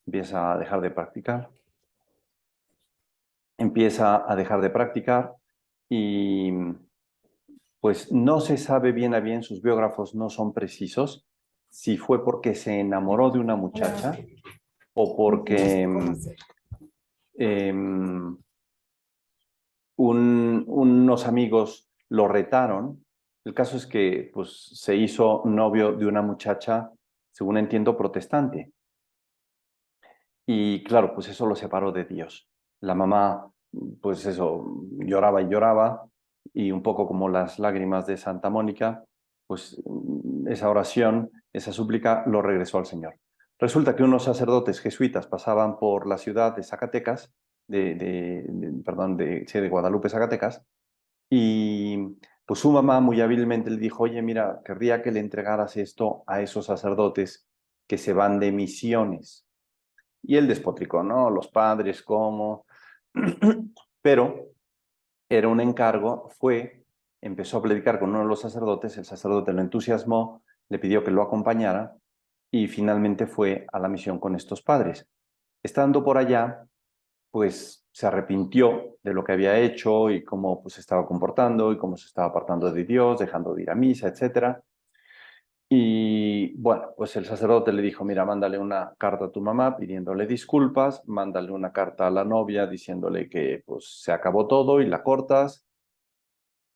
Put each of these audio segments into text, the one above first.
Empieza a dejar de practicar. Empieza a dejar de practicar y pues no se sabe bien a bien, sus biógrafos no son precisos, si fue porque se enamoró de una muchacha o porque unos amigos lo retaron. El caso es que pues, se hizo novio de una muchacha, según entiendo, protestante. Y claro, pues eso lo separó de Dios. La mamá, pues eso, lloraba y lloraba, y un poco como las lágrimas de Santa Mónica, pues esa oración, esa súplica, lo regresó al Señor. Resulta que unos sacerdotes jesuitas pasaban por la ciudad de Zacatecas, de Guadalupe, Zacatecas, y pues su mamá muy hábilmente le dijo, oye, mira, querría que le entregaras esto a esos sacerdotes que se van de misiones. Y él despotricó, ¿no? Los padres, ¿cómo? Pero era un encargo, empezó a predicar con uno de los sacerdotes, el sacerdote lo entusiasmó, le pidió que lo acompañara y finalmente fue a la misión con estos padres. Estando por allá, pues se arrepintió de lo que había hecho y cómo pues, se estaba comportando y cómo se estaba apartando de Dios, dejando de ir a misa, etcétera. Y bueno, pues el sacerdote le dijo, mira, mándale una carta a tu mamá pidiéndole disculpas, mándale una carta a la novia diciéndole que pues se acabó todo y la cortas.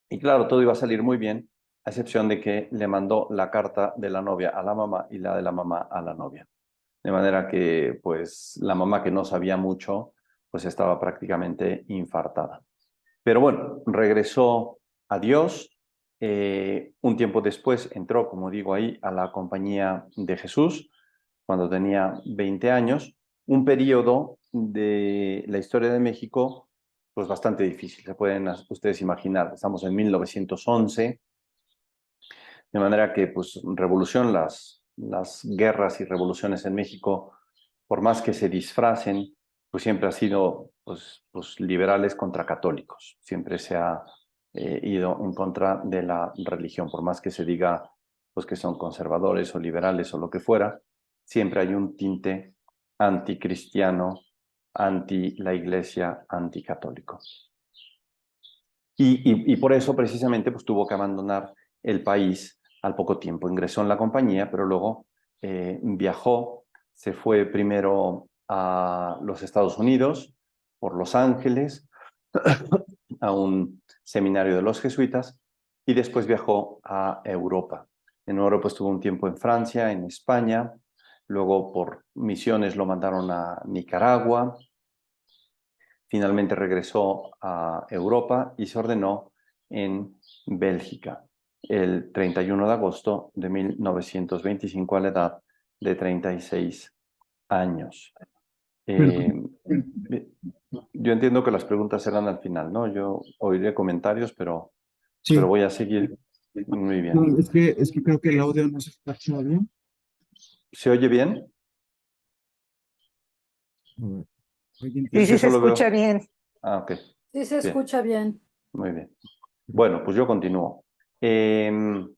Y claro, todo iba a salir muy bien, a excepción de que le mandó la carta de la novia a la mamá y la de la mamá a la novia. De manera que pues la mamá que no sabía mucho, pues estaba prácticamente infartada. Pero bueno, regresó a Dios. Un tiempo después entró, como digo ahí, a la Compañía de Jesús, cuando tenía 20 años. Un periodo de la historia de México, pues bastante difícil, se pueden ustedes imaginar. Estamos en 1911, de manera que, pues, las guerras y revoluciones en México, por más que se disfracen, pues siempre ha sido pues liberales contra católicos. Siempre se ha ido en contra de la religión, por más que se diga pues que son conservadores o liberales o lo que fuera, siempre hay un tinte anticristiano, anti la iglesia, anticatólico. Y por eso precisamente pues tuvo que abandonar el país al poco tiempo. Ingresó en la compañía, pero luego viajó, se fue primero a los Estados Unidos, por Los Ángeles, a un seminario de los jesuitas, y después viajó a Europa. En Europa estuvo un tiempo en Francia, en España, luego por misiones lo mandaron a Nicaragua, finalmente regresó a Europa y se ordenó en Bélgica el 31 de agosto de 1925 a la edad de 36 años. Yo entiendo que las preguntas serán al final, ¿no? Yo oiré comentarios, pero Sí, voy a seguir muy no, bien. es que creo que el audio no se escucha bien. ¿Se oye bien? A ver, oye, Es Sí, que sí se solo escucha veo... bien. Ah, ok. Sí, se Bien, escucha bien. muy bien. Bueno, pues yo continúo. Me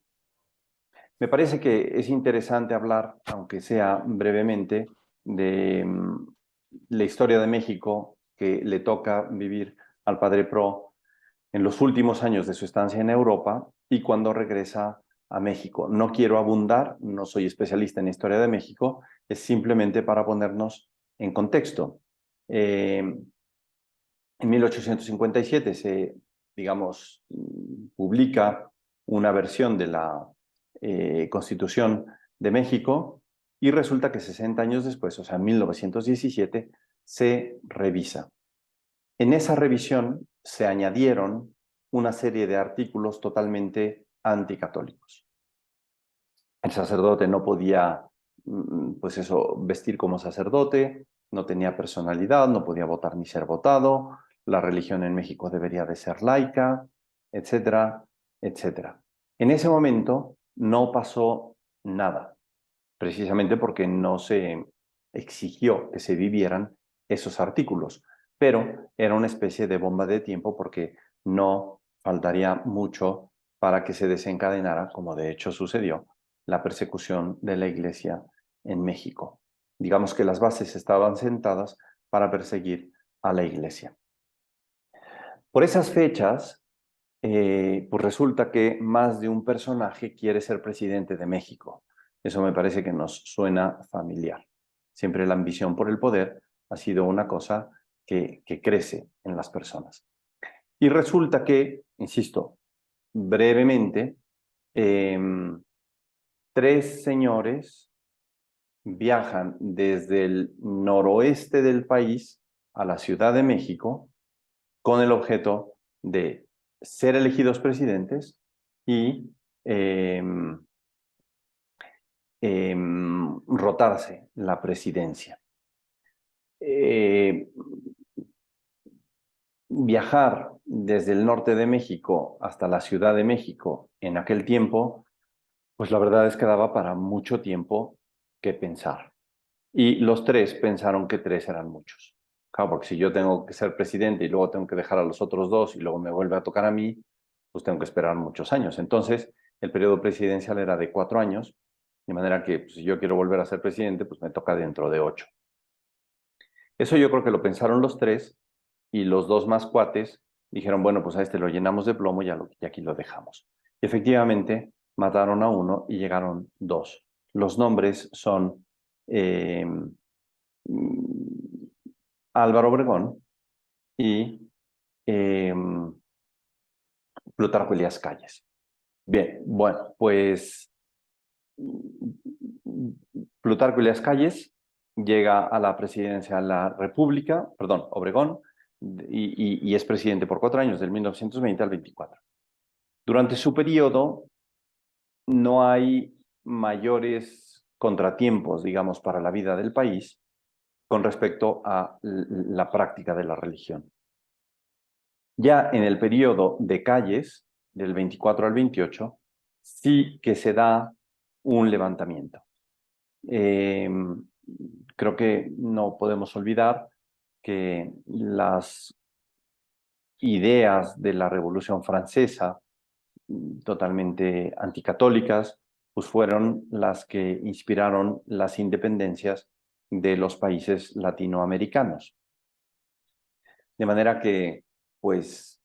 parece que es interesante hablar, aunque sea brevemente, de la historia de México que le toca vivir al Padre Pro en los últimos años de su estancia en Europa y cuando regresa a México. No quiero abundar, no soy especialista en historia de México, es simplemente para ponernos en contexto. En 1857 se, digamos, publica una versión de la Constitución de México y resulta que 60 años después, o sea, en 1917, se revisa. En esa revisión se añadieron una serie de artículos totalmente anticatólicos. El sacerdote no podía, pues eso, vestir como sacerdote, no tenía personalidad, no podía votar ni ser votado, la religión en México debería de ser laica, etcétera, etcétera. En ese momento no pasó nada, precisamente porque no se exigió que se vivieran esos artículos, pero era una especie de bomba de tiempo porque no faltaría mucho para que se desencadenara, como de hecho sucedió, la persecución de la Iglesia en México. Digamos que las bases estaban sentadas para perseguir a la Iglesia. Por esas fechas, pues resulta que más de un personaje quiere ser presidente de México. Eso me parece que nos suena familiar. Siempre la ambición por el poder ha sido una cosa que crece en las personas. Y resulta que, insisto, brevemente, eh, tres señores viajan desde el noroeste del país a la Ciudad de México con el objeto de ser elegidos presidentes y eh, rotarse la presidencia. Viajar desde el norte de México hasta la Ciudad de México en aquel tiempo, pues la verdad es que daba para mucho tiempo que pensar. Y los tres pensaron que tres eran muchos. Claro, porque si yo tengo que ser presidente y luego tengo que dejar a los otros dos y luego me vuelve a tocar a mí, pues tengo que esperar muchos años. Entonces, el periodo presidencial era de 4 años, de manera que pues, si yo quiero volver a ser presidente, pues me toca dentro de 8. Eso yo creo que lo pensaron los tres y los dos más cuates dijeron, bueno, pues a este lo llenamos de plomo y aquí lo dejamos. Y efectivamente mataron a uno y llegaron dos. Los nombres son eh, Álvaro Obregón y eh, Plutarco Elías Calles. Bien, bueno, pues Plutarco Elías Calles llega a la presidencia de la República, perdón, Obregón, y es presidente por 4 años, del 1920 al 24. Durante su periodo no hay mayores contratiempos, digamos, para la vida del país con respecto a la práctica de la religión. Ya en el periodo de Calles, del 24 al 28, sí que se da un levantamiento. Creo que no podemos olvidar que las ideas de la Revolución Francesa, totalmente anticatólicas, pues fueron las que inspiraron las independencias de los países latinoamericanos. De manera que, pues,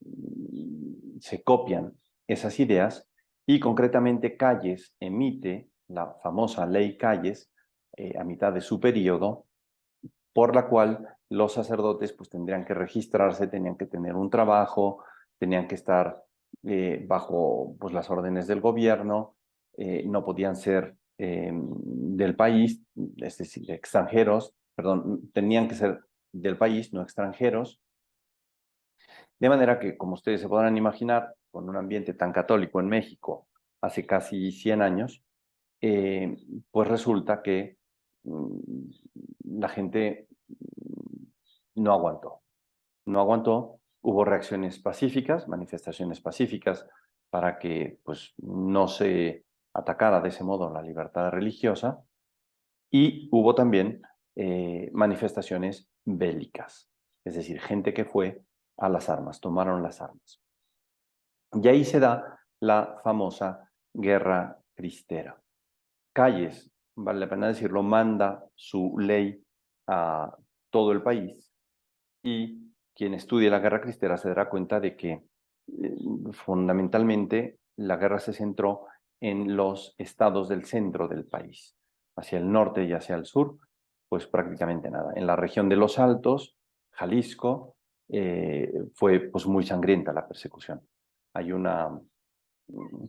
se copian esas ideas y concretamente Calles emite la famosa ley Calles a mitad de su periodo, por la cual los sacerdotes pues tendrían que registrarse, tenían que tener un trabajo, tenían que estar bajo pues, las órdenes del gobierno, no podían ser del país, es decir, extranjeros, perdón, tenían que ser del país, no extranjeros, de manera que, como ustedes se podrán imaginar, con un ambiente tan católico en México hace casi 100 años, pues resulta que la gente no aguantó. No aguantó, hubo reacciones pacíficas, manifestaciones pacíficas para que pues, no se atacara de ese modo la libertad religiosa y hubo también manifestaciones bélicas, es decir, gente que fue a las armas, tomaron las armas. Y ahí se da la famosa Guerra Cristera. Calles, vale la pena decirlo, manda su ley a todo el país y quien estudie la Guerra Cristera se dará cuenta de que fundamentalmente la guerra se centró en los estados del centro del país. Hacia el norte y hacia el sur, pues prácticamente nada. En la región de los Altos, Jalisco, fue pues muy sangrienta la persecución. Hay una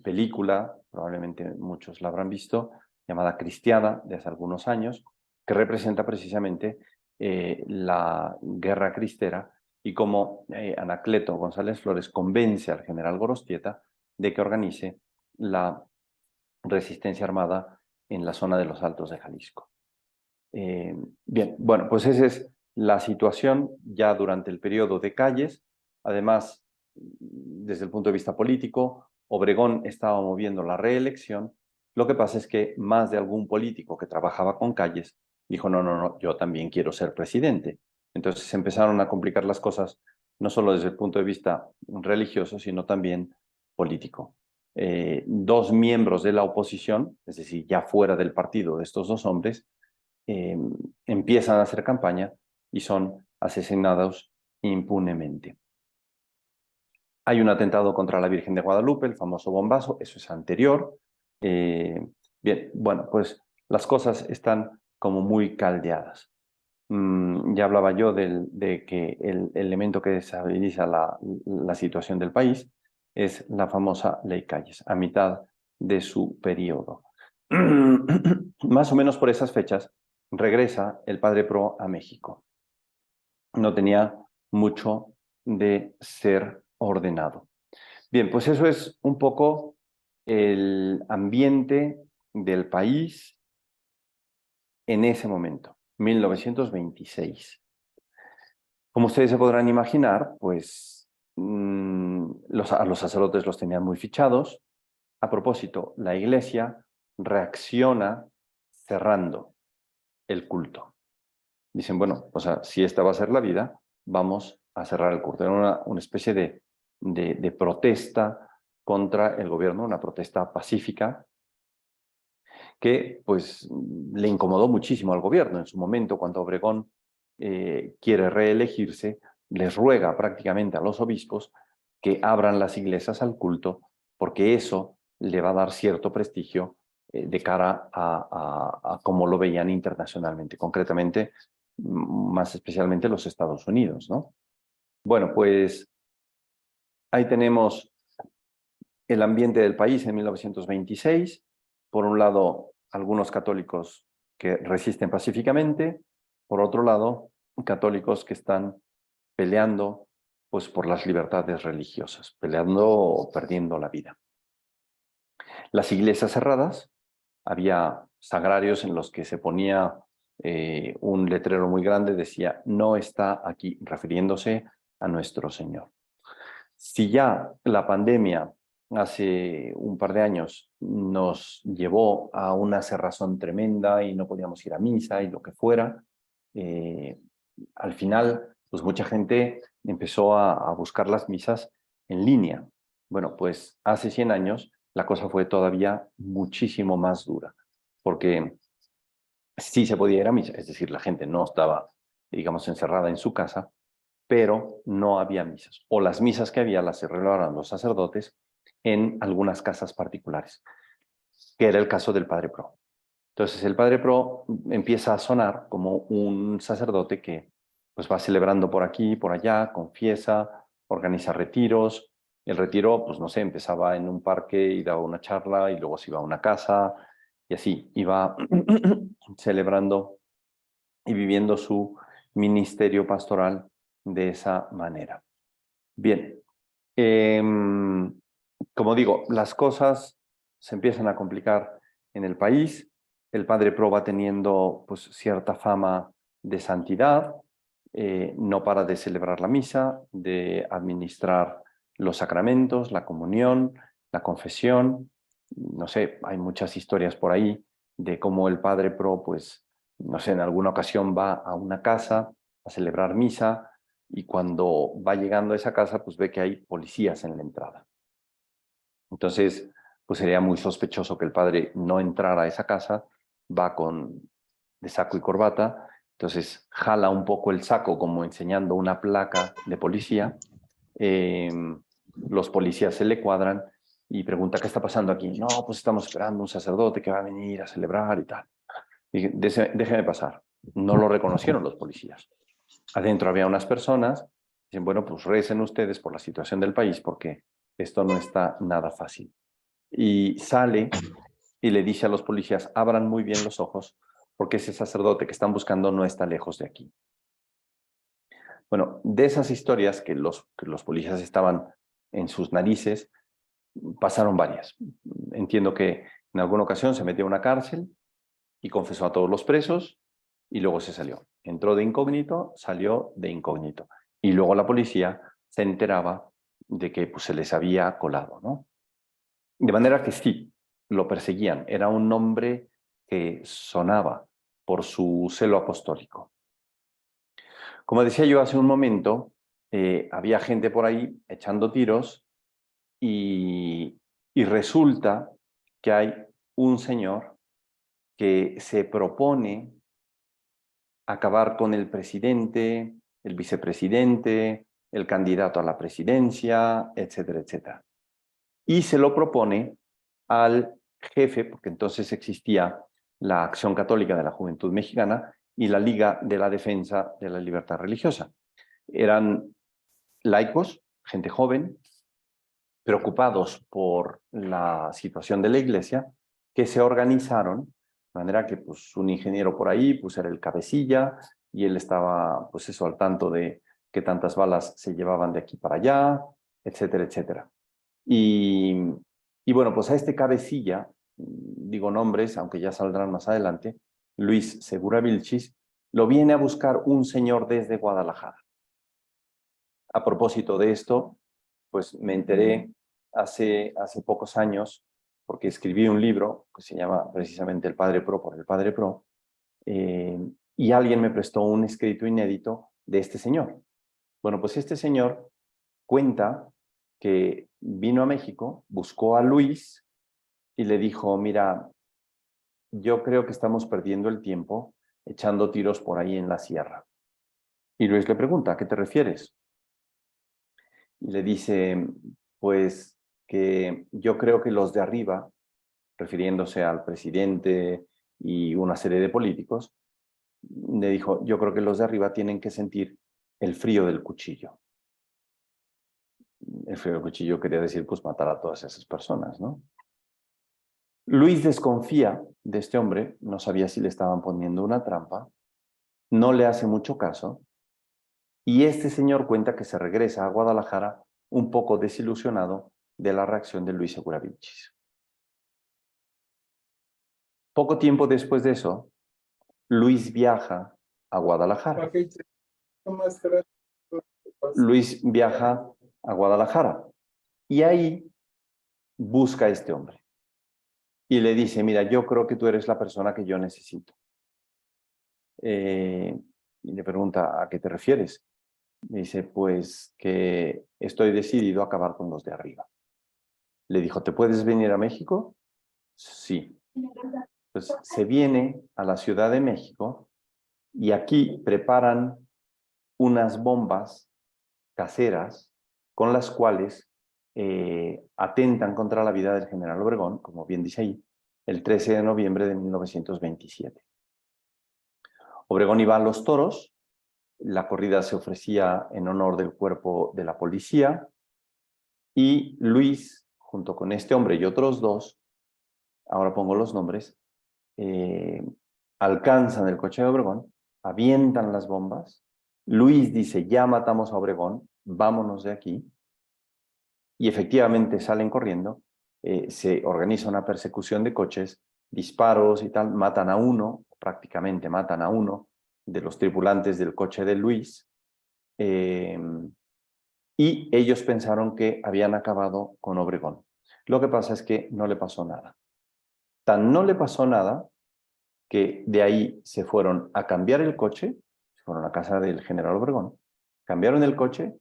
película, probablemente muchos la habrán visto, llamada Cristiada, de hace algunos años, que representa precisamente la guerra cristera y cómo Anacleto González Flores convence al general Gorostieta de que organice la resistencia armada en la zona de los Altos de Jalisco. Bien, bueno, pues esa es la situación ya durante el periodo de Calles. Además, desde el punto de vista político, Obregón estaba moviendo la reelección. Lo que pasa es que más de algún político que trabajaba con Calles dijo, no, no, no, yo también quiero ser presidente. Entonces se empezaron a complicar las cosas, no solo desde el punto de vista religioso, sino también político. Dos miembros de la oposición, es decir, ya fuera del partido de estos dos hombres, empiezan a hacer campaña y son asesinados impunemente. Hay un atentado contra la Virgen de Guadalupe, el famoso bombazo, eso es anterior. Bien, bueno, pues las cosas están como muy caldeadas. Ya hablaba yo de que el elemento que desestabiliza la situación del país es la famosa Ley Calles, a mitad de su periodo. Más o menos por esas fechas regresa el padre Pro a México. No tenía mucho de ser ordenado. Bien, pues eso es un poco el ambiente del país en ese momento, 1926. Como ustedes se podrán imaginar, pues a los sacerdotes los tenían muy fichados. A propósito, la iglesia reacciona cerrando el culto. Dicen, bueno, o sea, si esta va a ser la vida, vamos a cerrar el culto. Era una especie de protesta contra el gobierno, una protesta pacífica, que pues le incomodó muchísimo al gobierno. En su momento, cuando Obregón quiere reelegirse, les ruega prácticamente a los obispos que abran las iglesias al culto, porque eso le va a dar cierto prestigio de cara a cómo lo veían internacionalmente, concretamente, más especialmente los Estados Unidos, ¿no? Bueno, pues ahí tenemos el ambiente del país en 1926. Por un lado, algunos católicos que resisten pacíficamente, por otro lado, católicos que están peleando pues, por las libertades religiosas, peleando o perdiendo la vida. Las iglesias cerradas, había sagrarios en los que se ponía un letrero muy grande, decía, no está aquí, refiriéndose a nuestro Señor. Si ya la pandemia hace un par de años nos llevó a una cerrazón tremenda y no podíamos ir a misa y lo que fuera, al final, pues mucha gente empezó a buscar las misas en línea. Bueno, pues hace 100 años la cosa fue todavía muchísimo más dura, porque sí se podía ir a misa, es decir, la gente no estaba, digamos, encerrada en su casa, pero no había misas. O las misas que había las celebraban los sacerdotes en algunas casas particulares, que era el caso del Padre Pro. Entonces el Padre Pro empieza a sonar como un sacerdote que pues va celebrando por aquí, por allá, confiesa, organiza retiros. El retiro, pues no sé, empezaba en un parque y daba una charla y luego se iba a una casa y así iba celebrando y viviendo su ministerio pastoral de esa manera. Bien, como digo, las cosas se empiezan a complicar en el país. El padre Pro va teniendo pues, cierta fama de santidad, no para de celebrar la misa, de administrar los sacramentos, la comunión, la confesión. No sé, hay muchas historias por ahí de cómo el padre Pro, pues, no sé, en alguna ocasión va a una casa a celebrar misa y cuando va llegando a esa casa, pues ve que hay policías en la entrada. Entonces, pues sería muy sospechoso que el padre no entrara a esa casa, va de saco y corbata, entonces jala un poco el saco como enseñando una placa de policía, los policías se le cuadran y pregunta, ¿qué está pasando aquí? No, pues estamos esperando un sacerdote que va a venir a celebrar y tal. Y déjeme pasar. No lo reconocieron los policías. Adentro había unas personas, dicen, bueno, pues recen ustedes por la situación del país porque esto no está nada fácil. Y sale y le dice a los policías, abran muy bien los ojos porque ese sacerdote que están buscando no está lejos de aquí. Bueno, de esas historias que los policías estaban en sus narices, pasaron varias. Entiendo que en alguna ocasión se metió a una cárcel y confesó a todos los presos y luego se salió. Entró de incógnito, salió de incógnito. Y luego la policía se enteraba de que pues, se les había colado, ¿no? De manera que sí, lo perseguían. Era un nombre que sonaba por su celo apostólico. Como decía yo hace un momento, había gente por ahí echando tiros y resulta que hay un señor que se propone acabar con el presidente, el vicepresidente, el candidato a la presidencia, etcétera, etcétera. Y se lo propone al jefe, porque entonces existía la Acción Católica de la Juventud Mexicana y la Liga de la Defensa de la Libertad Religiosa. Eran laicos, gente joven, preocupados por la situación de la iglesia, que se organizaron, de manera que pues, un ingeniero por ahí pues, era el cabecilla y él estaba pues, eso, al tanto de que tantas balas se llevaban de aquí para allá, etcétera, etcétera. Y bueno, pues a este cabecilla, digo nombres, aunque ya saldrán más adelante, Luis Segura Vilchis, lo viene a buscar un señor desde Guadalajara. A propósito de esto, pues me enteré hace pocos años, porque escribí un libro que se llama precisamente El Padre Pro por el Padre Pro, y alguien me prestó un escrito inédito de este señor. Bueno, pues este señor cuenta que vino a México, buscó a Luis y le dijo, mira, yo creo que estamos perdiendo el tiempo echando tiros por ahí en la sierra. Y Luis le pregunta, ¿a qué te refieres? Y le dice, pues que yo creo que los de arriba, refiriéndose al presidente y una serie de políticos, le dijo, yo creo que los de arriba tienen que sentir el frío del cuchillo. El frío del cuchillo quería decir, pues matar a todas esas personas, ¿no? Luis desconfía de este hombre, no sabía si le estaban poniendo una trampa, no le hace mucho caso, y este señor cuenta que se regresa a Guadalajara un poco desilusionado de la reacción de Luis Segura Vilchis. Poco tiempo después de eso, Luis viaja a Guadalajara. Luis viaja a Guadalajara y ahí busca a este hombre y le dice, mira, yo creo que tú eres la persona que yo necesito. Y le pregunta, ¿a qué te refieres? Dice, pues que estoy decidido a acabar con los de arriba. Le dijo, ¿te puedes venir a México? Sí. Pues se viene a la Ciudad de México y aquí preparan unas bombas caseras con las cuales atentan contra la vida del general Obregón, como bien dice ahí, el 13 de noviembre de 1927. Obregón iba a los toros, la corrida se ofrecía en honor del cuerpo de la policía y Luis, junto con este hombre y otros dos, ahora pongo los nombres, alcanzan el coche de Obregón, avientan las bombas, Luis dice, ya matamos a Obregón, vámonos de aquí, y efectivamente salen corriendo, se organiza una persecución de coches, disparos y tal, matan a uno, prácticamente matan a uno de los tripulantes del coche de Luis, y ellos pensaron que habían acabado con Obregón. Lo que pasa es que no le pasó nada. Tan no le pasó nada que de ahí se fueron a cambiar el coche, se fueron a casa del general Obregón, cambiaron el coche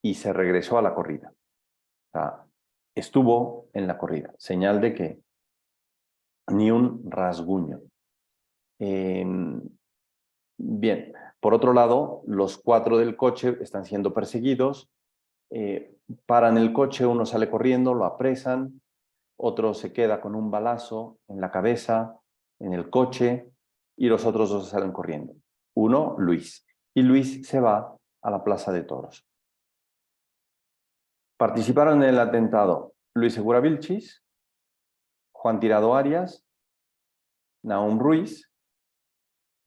y se regresó a la corrida. O sea, estuvo en la corrida, señal de que ni un rasguño. Bien, por otro lado, los cuatro del coche están siendo perseguidos, paran el coche, uno sale corriendo, lo apresan, otro se queda con un balazo en la cabeza, en el coche, y los otros dos salen corriendo. Uno, Luis. Y Luis se va a la Plaza de Toros. Participaron en el atentado Luis Segura Vilchis, Juan Tirado Arias, Nahum Ruiz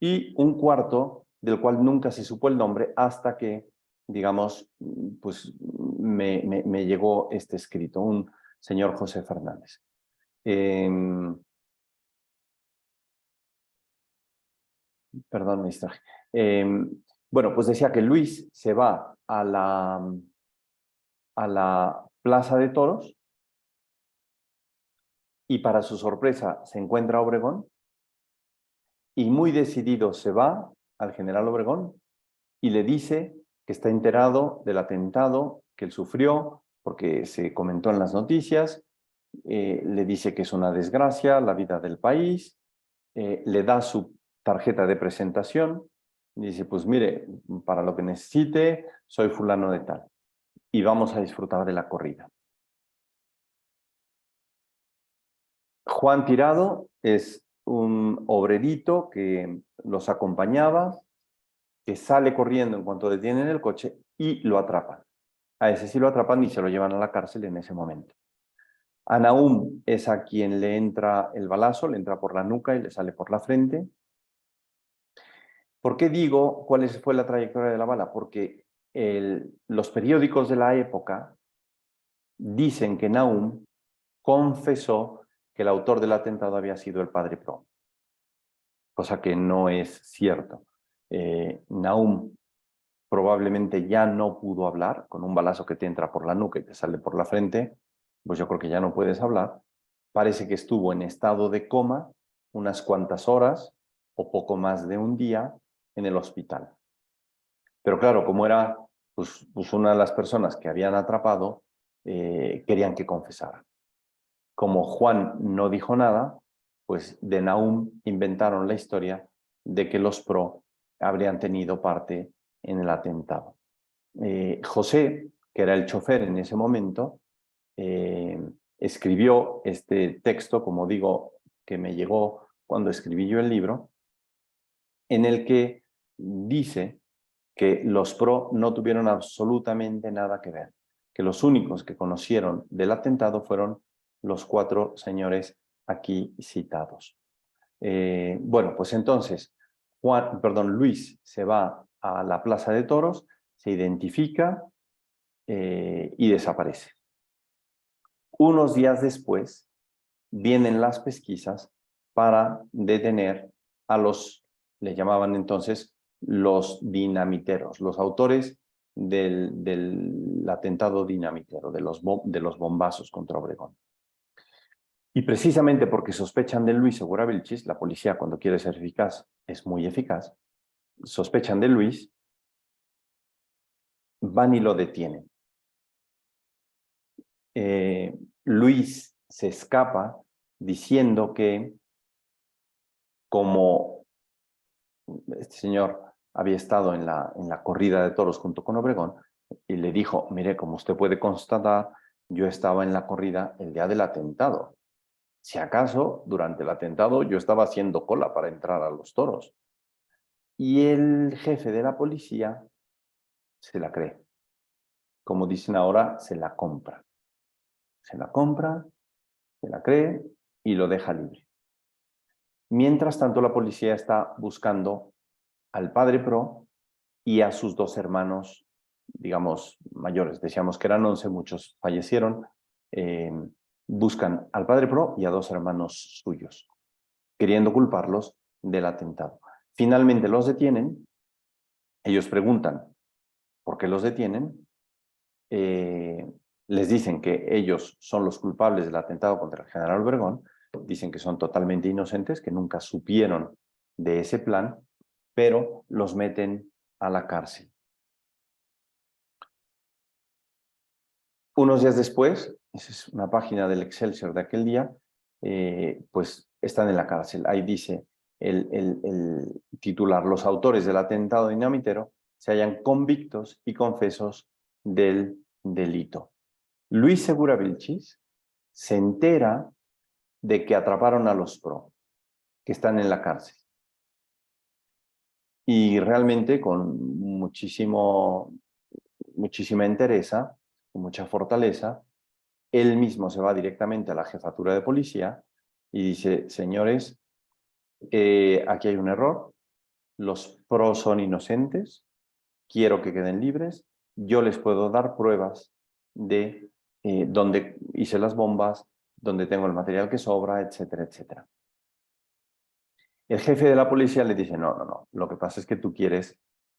y un cuarto del cual nunca se supo el nombre hasta que, digamos, pues me llegó este escrito, un señor José Fernández. Perdón, me distraje. Bueno, pues decía que Luis se va a la Plaza de Toros y para su sorpresa se encuentra Obregón y muy decidido se va al general Obregón y le dice que está enterado del atentado que él sufrió, porque se comentó en las noticias, le dice que es una desgracia la vida del país, le da su tarjeta de presentación, y dice, pues mire, para lo que necesite, soy fulano de tal, y vamos a disfrutar de la corrida. Juan Tirado es un obrerito que los acompañaba, que sale corriendo en cuanto detienen el coche y lo atrapan. A ese sí lo atrapan y se lo llevan a la cárcel en ese momento. A Nahum es a quien le entra el balazo, le entra por la nuca y le sale por la frente. ¿Por qué digo cuál fue la trayectoria de la bala? Porque los periódicos de la época dicen que Nahum confesó que el autor del atentado había sido el padre Pro, cosa que no es cierto. Nahum probablemente ya no pudo hablar, con un balazo que te entra por la nuca y te sale por la frente, pues yo creo que ya no puedes hablar. Parece que estuvo en estado de coma unas cuantas horas o poco más de un día en el hospital. Pero claro, como era pues una de las personas que habían atrapado, querían que confesara. Como Juan no dijo nada, pues de Nahum inventaron la historia de que los Pro habrían tenido parte en el atentado. José, que era el chofer en ese momento, escribió este texto, como digo, que me llegó cuando escribí yo el libro, en el que dice que los Pro no tuvieron absolutamente nada que ver, que los únicos que conocieron del atentado fueron los 4 señores aquí citados. Bueno, pues entonces Luis se va a la Plaza de Toros, se identifica y desaparece. Unos días después vienen las pesquisas para detener a le llamaban entonces los dinamiteros, los autores del atentado dinamitero, de los bombazos contra Obregón. Y precisamente porque sospechan de Luis Segura Vilchis, la policía cuando quiere ser eficaz es muy eficaz, sospechan de Luis, van y lo detienen. Luis se escapa diciendo que como este señor había estado en la corrida de toros junto con Obregón y le dijo, mire, como usted puede constatar, yo estaba en la corrida el día del atentado. Si acaso, durante el atentado yo estaba haciendo cola para entrar a los toros. Y el jefe de la policía se la cree. Como dicen ahora, se la compra. Se la compra, se la cree y lo deja libre. Mientras tanto, la policía está buscando al padre Pro y a sus 2 hermanos, digamos, mayores. Decíamos que eran 11, muchos fallecieron. Buscan al padre Pro y a 2 hermanos suyos, queriendo culparlos del atentado. Finalmente los detienen. Ellos preguntan por qué los detienen. Les dicen que ellos son los culpables del atentado contra el general Obregón. Dicen que son totalmente inocentes, que nunca supieron de ese plan, pero los meten a la cárcel. Unos días después, esa es una página del Excelsior de aquel día, pues están en la cárcel. Ahí dice el titular, los autores del atentado dinamitero se hallan convictos y confesos del delito. Luis Segura Vilchis se entera de que atraparon a los Pro, que están en la cárcel. Y realmente con muchísima entereza, con mucha fortaleza, él mismo se va directamente a la jefatura de policía y dice, señores, aquí hay un error, los Pro son inocentes, quiero que queden libres, yo les puedo dar pruebas de dónde hice las bombas, dónde tengo el material que sobra, etcétera, etcétera. El jefe de la policía le dice, no, lo que pasa es que tú quieres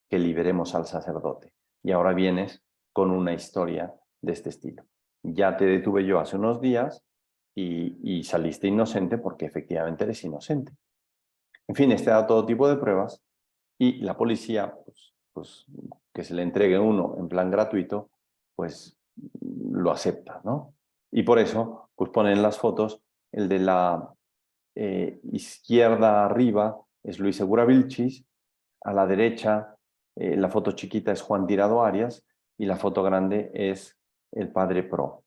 que liberemos al sacerdote y ahora vienes con una historia de este estilo. Ya te detuve yo hace unos días y saliste inocente porque efectivamente eres inocente. En fin, da todo tipo de pruebas y la policía, pues que se le entregue uno en plan gratuito, pues lo acepta, ¿no? Y por eso, pues ponen las fotos, el de la izquierda arriba es Luis Segura Vilchis, a la derecha la foto chiquita es Juan Tirado Arias y la foto grande es el Padre Pro.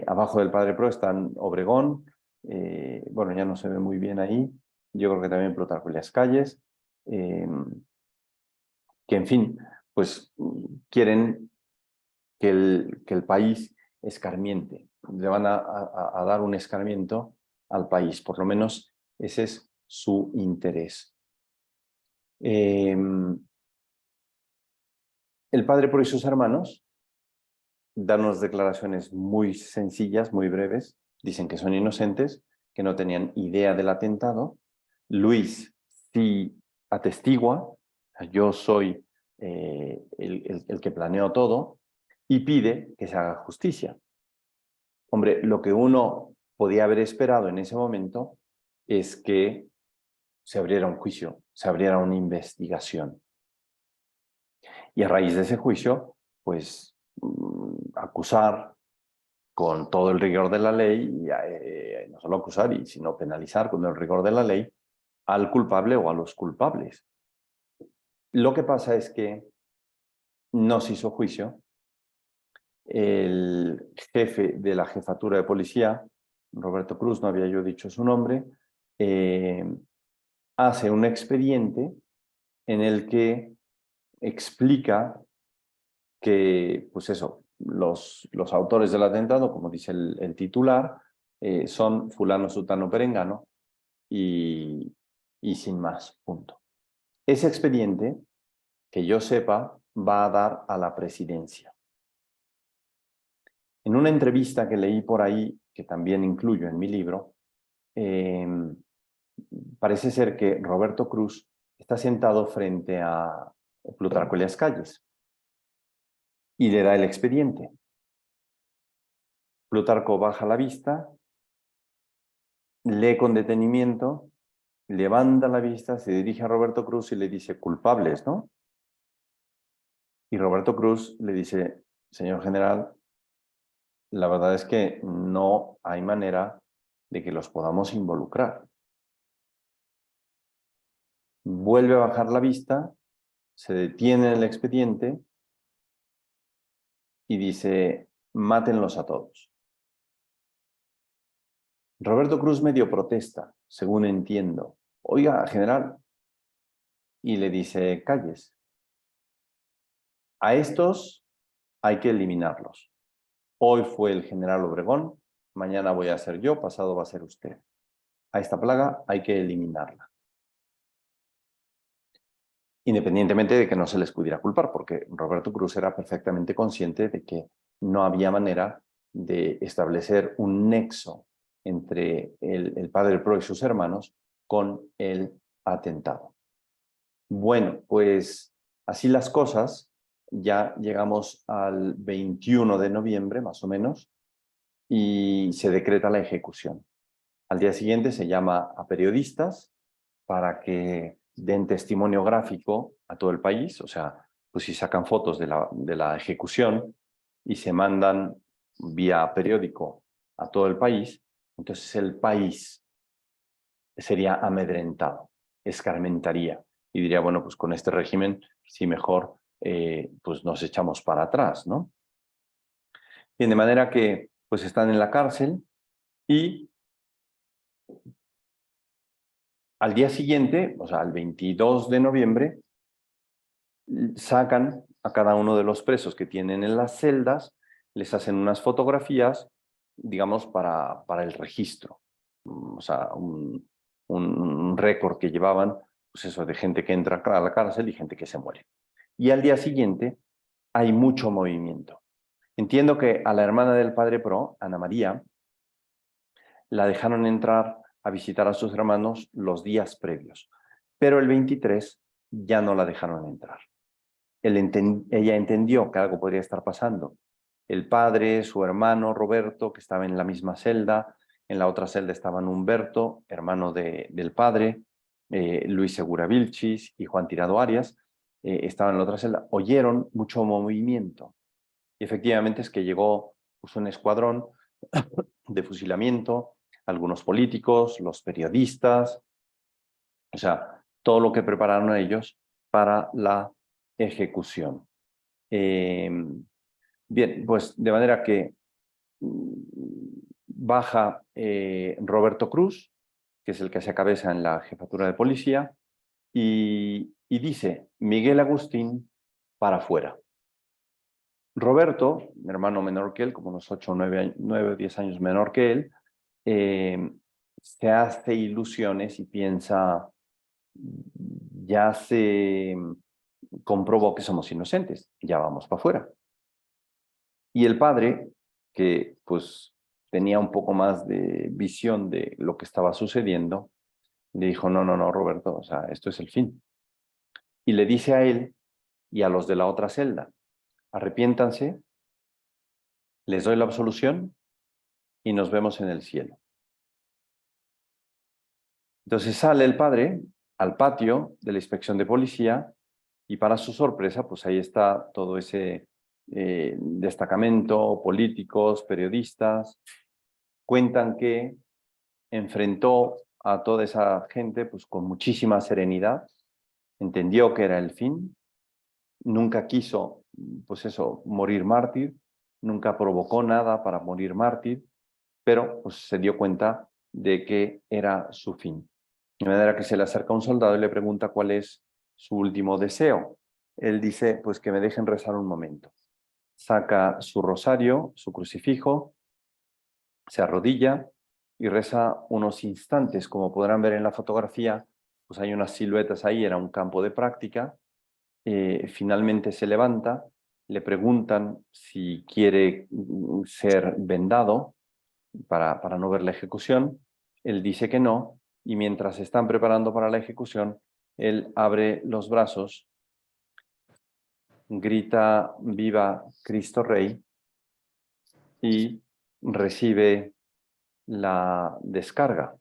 Abajo del Padre Pro están Obregón, bueno, ya no se ve muy bien ahí, yo creo que también Plutarco Elías Calles, que en fin, pues quieren que el país escarmiente, le van a dar un escarmiento al país, por lo menos ese es su interés. El Padre Pro y sus hermanos dan unas declaraciones muy sencillas, muy breves, dicen que son inocentes, que no tenían idea del atentado. Luis sí atestigua, yo soy el que planeó todo, y pide que se haga justicia. Hombre, lo que uno podía haber esperado en ese momento es que se abriera un juicio, se abriera una investigación. Y a raíz de ese juicio, pues acusar con todo el rigor de la ley, y no solo acusar, y sino penalizar con el rigor de la ley al culpable o a los culpables. Lo que pasa es que no se hizo juicio. El jefe de la jefatura de policía, Roberto Cruz, no había yo dicho su nombre, hace un expediente en el que explica que, pues eso, los autores del atentado, como dice el titular, son fulano, sutano, perengano y sin más, punto. Ese expediente, que yo sepa, va a dar a la presidencia. En una entrevista que leí por ahí, que también incluyo en mi libro, parece ser que Roberto Cruz está sentado frente a Plutarco Elías Calles y le da el expediente. Plutarco baja la vista, lee con detenimiento, levanta la vista, se dirige a Roberto Cruz y le dice, culpables, ¿no? Y Roberto Cruz le dice, señor general, la verdad es que no hay manera de que los podamos involucrar. Vuelve a bajar la vista, se detiene en el expediente y dice, mátenlos a todos. Roberto Cruz medio protesta, según entiendo. Oiga, general, y le dice, Calles, a estos hay que eliminarlos. Hoy fue el general Obregón, mañana voy a ser yo, pasado va a ser usted. A esta plaga hay que eliminarla. Independientemente de que no se les pudiera culpar, porque Roberto Cruz era perfectamente consciente de que no había manera de establecer un nexo entre el Padre Pro y sus hermanos con el atentado. Bueno, pues así las cosas, ya llegamos al 21 de noviembre, más o menos, y se decreta la ejecución. Al día siguiente se llama a periodistas para que den testimonio gráfico a todo el país, o sea, pues si sacan fotos de la ejecución y se mandan vía periódico a todo el país, entonces el país sería amedrentado, escarmentaría y diría, bueno, pues con este régimen sí mejor pues nos echamos para atrás, ¿no? Bien, de manera que pues están en la cárcel y al día siguiente, o sea, el 22 de noviembre, sacan a cada uno de los presos que tienen en las celdas, les hacen unas fotografías, digamos, para el registro. O sea, un récord que llevaban, pues eso, de gente que entra a la cárcel y gente que se muere. Y al día siguiente hay mucho movimiento. Entiendo que a la hermana del Padre Pro, Ana María, la dejaron entrar a visitar a sus hermanos los días previos, pero el 23 ya no la dejaron entrar. Ella entendió que algo podría estar pasando. El padre, su hermano Roberto, que estaba en la misma celda, en la otra celda estaban Humberto, hermano del padre, Luis Segura Vilchis y Juan Tirado Arias, estaban en la otra celda, oyeron mucho movimiento. Y efectivamente es que llegó pues, un escuadrón de fusilamiento, algunos políticos, los periodistas, o sea, todo lo que prepararon ellos para la ejecución. Bien, pues de manera que baja Roberto Cruz, que es el que se cabeza en la jefatura de policía, y dice, Miguel Agustín, para afuera. Roberto, mi hermano menor que él, como unos 8 o 9 o 10 años menor que él, se hace ilusiones y piensa, ya se comprobó que somos inocentes, ya vamos para afuera. Y el padre, que pues tenía un poco más de visión de lo que estaba sucediendo, le dijo, no, no, no, Roberto, o sea, esto es el fin. Y le dice a él y a los de la otra celda, arrepiéntanse, les doy la absolución y nos vemos en el cielo. Entonces sale el padre al patio de la inspección de policía y para su sorpresa, pues ahí está todo ese destacamento, políticos, periodistas, cuentan que enfrentó a toda esa gente pues con muchísima serenidad, entendió que era el fin, nunca quiso, pues eso, morir mártir, nunca provocó nada para morir mártir, pero pues se dio cuenta de que era su fin. De manera que se le acerca un soldado y le pregunta cuál es su último deseo. Él dice, pues que me dejen rezar un momento. Saca su rosario, su crucifijo, se arrodilla y reza unos instantes. Como podrán ver en la fotografía, pues hay unas siluetas ahí, era un campo de práctica. Finalmente se levanta, le preguntan si quiere ser vendado para no ver la ejecución. Él dice que no, y mientras se están preparando para la ejecución, él abre los brazos, grita viva Cristo Rey y recibe la descarga.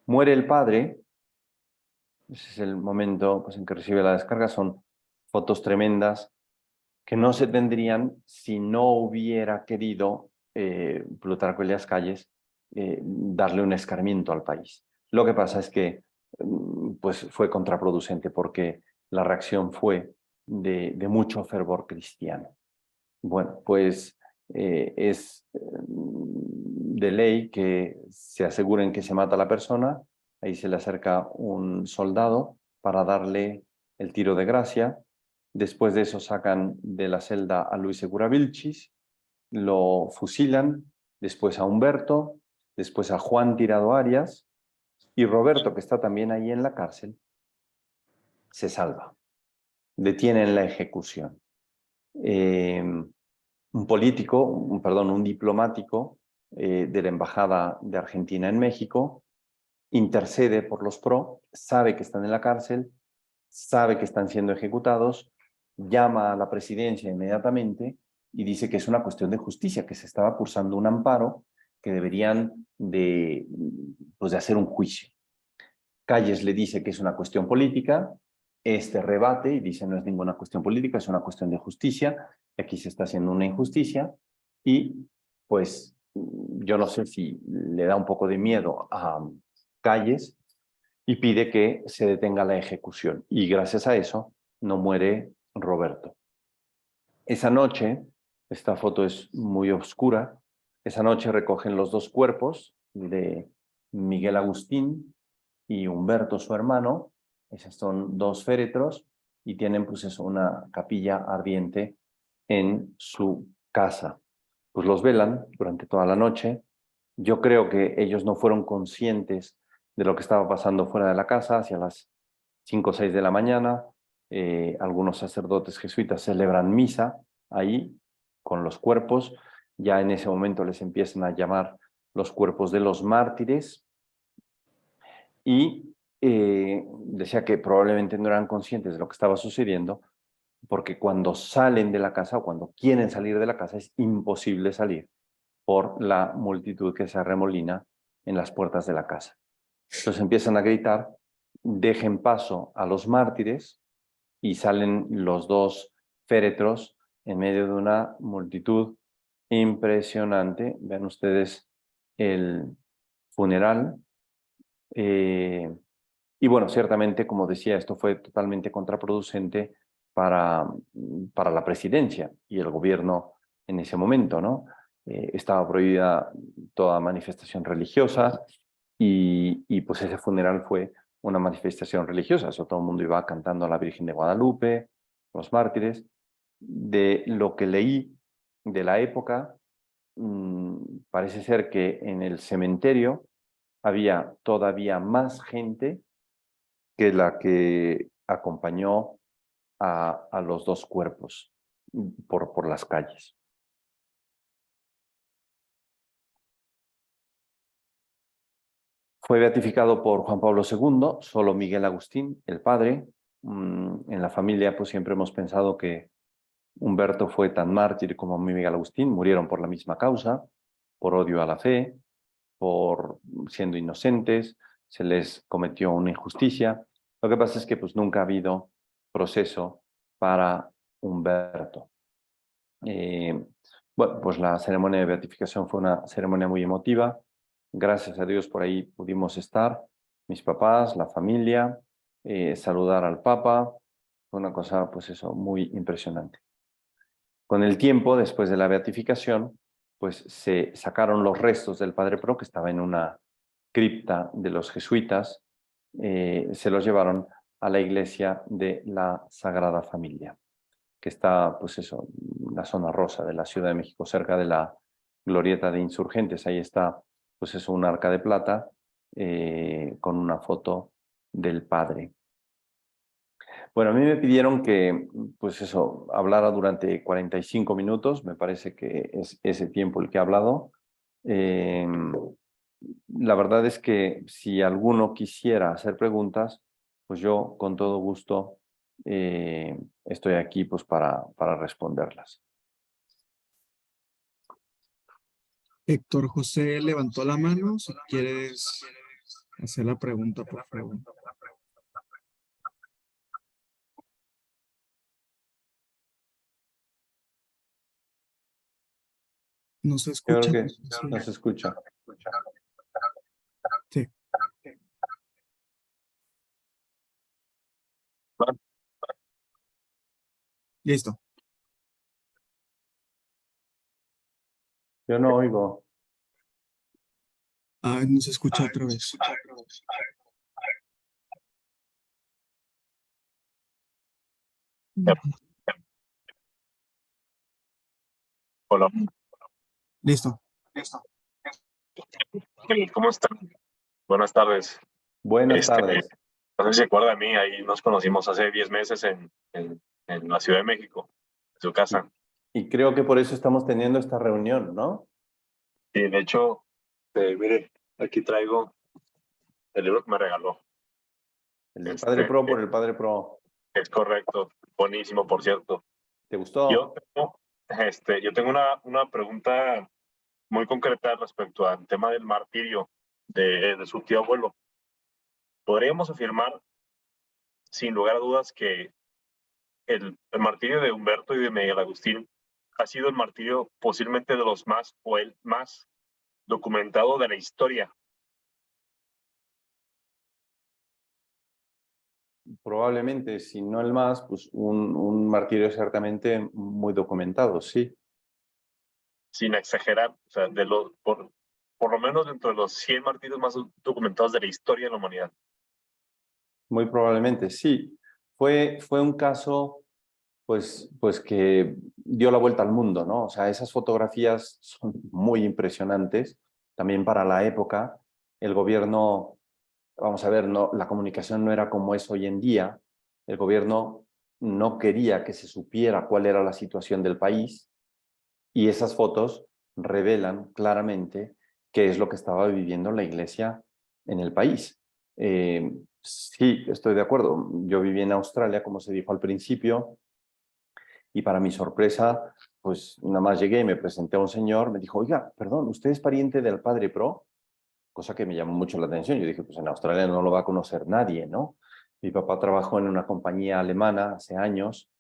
Muere el padre, ese es el momento pues, en que recibe la descarga, son fotos tremendas que no se tendrían si no hubiera querido Plutarco Elías Calles darle un escarmiento al país. Lo que pasa es que pues fue contraproducente porque la reacción fue de mucho fervor cristiano. Bueno, pues es de ley que se aseguren que se mata a la persona, ahí se le acerca un soldado para darle el tiro de gracia. Después de eso sacan de la celda a Luis Segura Vilchis, lo fusilan, después a Humberto, después a Juan Tirado Arias y Roberto, que está también ahí en la cárcel, se salva. Detienen la ejecución. Un político, un diplomático de la Embajada de Argentina en México intercede por los PRO, sabe que están en la cárcel, sabe que están siendo ejecutados, llama a la presidencia inmediatamente y dice que es una cuestión de justicia, que se estaba cursando un amparo, que deberían pues de hacer un juicio. Calles le dice que es una cuestión política, este rebate y dice no es ninguna cuestión política, es una cuestión de justicia, aquí se está haciendo una injusticia y pues yo no sé si le da un poco de miedo a Calles y pide que se detenga la ejecución y gracias a eso no muere Roberto. Esa noche, esta foto es muy oscura, esa noche recogen los dos cuerpos de Miguel Agustín y Humberto, su hermano. Esos son dos féretros y tienen pues eso, una capilla ardiente en su casa. Pues los velan durante toda la noche. Yo creo que ellos no fueron conscientes de lo que estaba pasando fuera de la casa hacia las 5 o 6 de la mañana. Algunos sacerdotes jesuitas celebran misa ahí con los cuerpos. Ya en ese momento les empiezan a llamar los cuerpos de los mártires y decía que probablemente no eran conscientes de lo que estaba sucediendo porque cuando salen de la casa o cuando quieren salir de la casa es imposible salir por la multitud que se arremolina en las puertas de la casa. Entonces empiezan a gritar, dejen paso a los mártires, y salen los dos féretros en medio de una multitud impresionante. Vean ustedes el funeral. Y bueno, ciertamente, como decía, esto fue totalmente contraproducente para la presidencia y el gobierno en ese momento, ¿no? Estaba prohibida toda manifestación religiosa y pues ese funeral fue una manifestación religiosa. Eso, todo el mundo iba cantando a la Virgen de Guadalupe, los mártires. De lo que leí de la época, parece ser que en el cementerio había todavía más gente que la que acompañó a los dos cuerpos por las calles. Fue beatificado por Juan Pablo II, solo Miguel Agustín, el padre. En la familia pues siempre hemos pensado que Humberto fue tan mártir como Miguel Agustín, murieron por la misma causa, por odio a la fe, por siendo inocentes, se les cometió una injusticia. Lo que pasa es que pues nunca ha habido proceso para Humberto. Bueno, pues la ceremonia de beatificación fue una ceremonia muy emotiva. Gracias a Dios por ahí pudimos estar, mis papás, la familia, saludar al Papa. Fue una cosa, pues eso, muy impresionante. Con el tiempo, después de la beatificación, pues se sacaron los restos del Padre Pro, que estaba en una cripta de los jesuitas, se los llevaron a la iglesia de la Sagrada Familia, que está, pues eso, en la zona rosa de la Ciudad de México, cerca de la glorieta de Insurgentes. Ahí está, pues eso, un arca de plata con una foto del Padre. Bueno, a mí me pidieron que, pues eso, hablara durante 45 minutos, me parece que es ese tiempo el que he hablado. La verdad es que si alguno quisiera hacer preguntas, pues yo con todo gusto estoy aquí pues para responderlas. Héctor José levantó la mano. Si quieres hacer la pregunta, por favor. No se Yo creo escucha. que no se escucha. Sí. Listo. Yo no oigo. Ah, no se escucha otra vez. Hola. Listo. ¿Cómo están? Buenas tardes. Buenas tardes. No sé si se acuerda de mí, ahí nos conocimos hace 10 meses en la Ciudad de México, en su casa. Y creo que por eso estamos teniendo esta reunión, ¿no? Y de hecho, mire, aquí traigo el libro que me regaló. El del Padre Pro por el Padre Pro. Es correcto, buenísimo, por cierto. ¿Te gustó? Yo tengo una pregunta muy concreta respecto al tema del martirio de su tío abuelo. ¿Podríamos afirmar, sin lugar a dudas, que el martirio de Humberto y de Miguel Agustín ha sido el martirio posiblemente de los más o el más documentado de la historia? Probablemente, si no el más, pues un martirio ciertamente muy documentado, sí. Sin exagerar, o sea, por lo menos dentro de los 100 martirios más documentados de la historia de la humanidad. Muy probablemente, sí. Fue un caso, pues que dio la vuelta al mundo, ¿no? O sea, esas fotografías son muy impresionantes, también para la época. El gobierno, vamos a ver, no, la comunicación no era como es hoy en día. El gobierno no quería que se supiera cuál era la situación del país y esas fotos revelan claramente qué es lo que estaba viviendo la iglesia en el país. Sí, estoy de acuerdo. Yo viví en Australia, como se dijo al principio, y para mi sorpresa, pues nada más llegué y me presenté a un señor, me dijo, oiga, perdón, ¿usted es pariente del Padre Pro? cosa que me llamó mucho la atención. Yo dije, pues en Australia no lo va a conocer nadie, ¿no? Mi papá trabajó en una compañía alemana hace años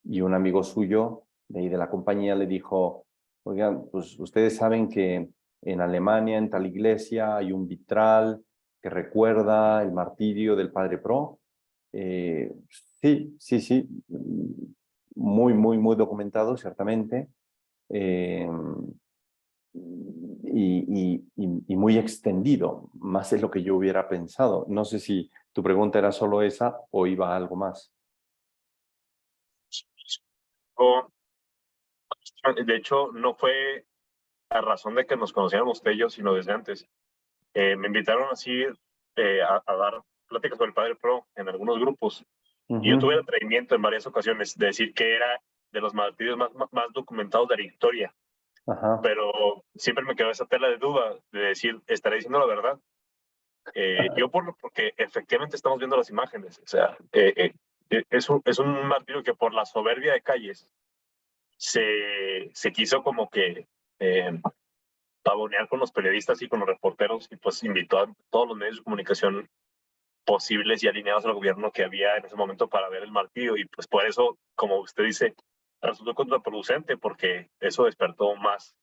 y un amigo suyo de ahí de la compañía le dijo, oigan, pues ustedes saben que en Alemania, en tal iglesia, hay un vitral que recuerda el martirio del Padre Pro. Sí, sí, sí, muy, muy, muy documentado, ciertamente. Eh, y muy extendido, más de lo que yo hubiera pensado. No sé si tu pregunta era solo esa o iba a algo más. O, de hecho, no fue a razón de que nos conociéramos usted y yo, sino desde antes. Me invitaron así a dar pláticas sobre el Padre Pro en algunos grupos. Y yo tuve el atrevimiento en varias ocasiones de decir que era de los martirios más documentados de la historia. Ajá. Pero siempre me quedó esa tela de duda de decir, ¿estaré diciendo la verdad? Porque efectivamente estamos viendo las imágenes. O sea, es un martirio que por la soberbia de Calles se quiso como que pavonear con los periodistas y con los reporteros y pues invitó a todos los medios de comunicación posibles y alineados al gobierno que había en ese momento para ver el martirio. Y pues por eso, como usted dice, resultó contraproducente porque eso despertó más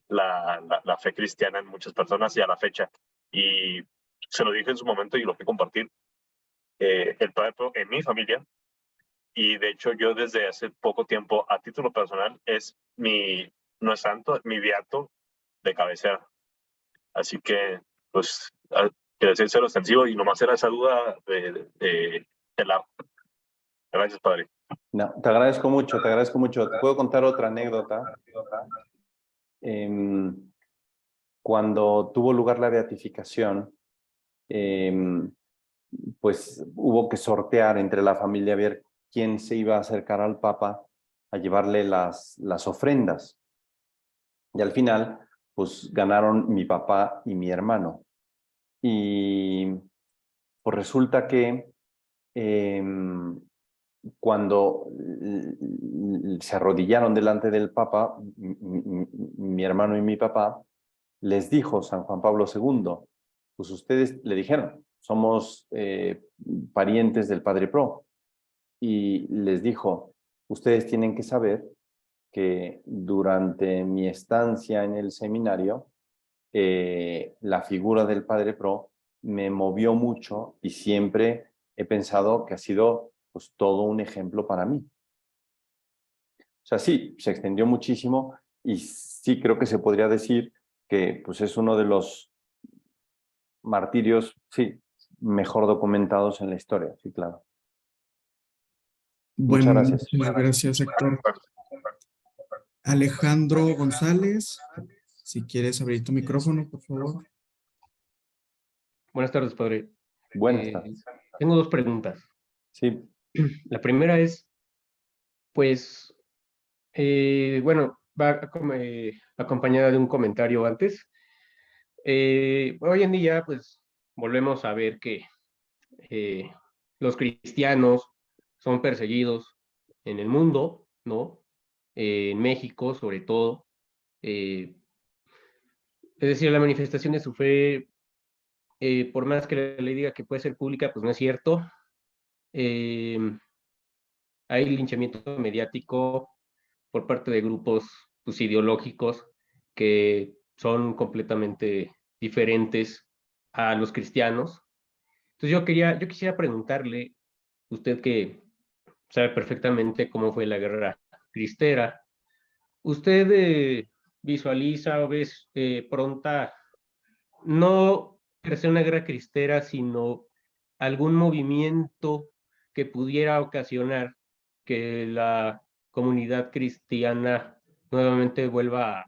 la fe cristiana en muchas personas y a la fecha. Y se lo dije en su momento y lo que compartir. El Padre Pro en mi familia, y de hecho yo desde hace poco tiempo, a título personal, no es santo, mi beato de cabecera. Así que, pues, quiero decírselo extensivo y nomás era esa duda de la... Gracias, Padre. No, te agradezco mucho, te agradezco mucho. ¿Te puedo contar otra anécdota? Cuando tuvo lugar la beatificación, pues hubo que sortear entre la familia a ver quién se iba a acercar al Papa a llevarle las ofrendas. Y al final, pues ganaron mi papá y mi hermano. Y pues resulta que cuando se arrodillaron delante del Papa, mi hermano y mi papá, les dijo San Juan Pablo II, pues ustedes le dijeron, somos parientes del Padre Pro, y les dijo, ustedes tienen que saber que durante mi estancia en el seminario, la figura del Padre Pro me movió mucho y siempre he pensado que ha sido pues, todo un ejemplo para mí. O sea, sí, se extendió muchísimo y sí creo que se podría decir que pues, es uno de los martirios, sí, mejor documentados en la historia, sí, claro. Bueno, Muchas gracias. muchas gracias, Héctor. Alejandro González, si quieres abrir tu micrófono, por favor. Buenas tardes, padre. Buenas tardes. Tengo dos preguntas. Sí. La primera es, pues, bueno, va acompañada de un comentario antes. Hoy en día, pues, volvemos a ver que los cristianos son perseguidos en el mundo, ¿no? En México, sobre todo. Es decir, la manifestación de su fe, por más que la ley diga que puede ser pública, pues no es cierto. Hay linchamiento mediático por parte de grupos pues, ideológicos que son completamente diferentes a los cristianos. Entonces yo quisiera preguntarle, usted que sabe perfectamente cómo fue la guerra cristera, ¿usted visualiza o ves pronta, no per se una guerra cristera, sino algún movimiento que pudiera ocasionar que la comunidad cristiana nuevamente vuelva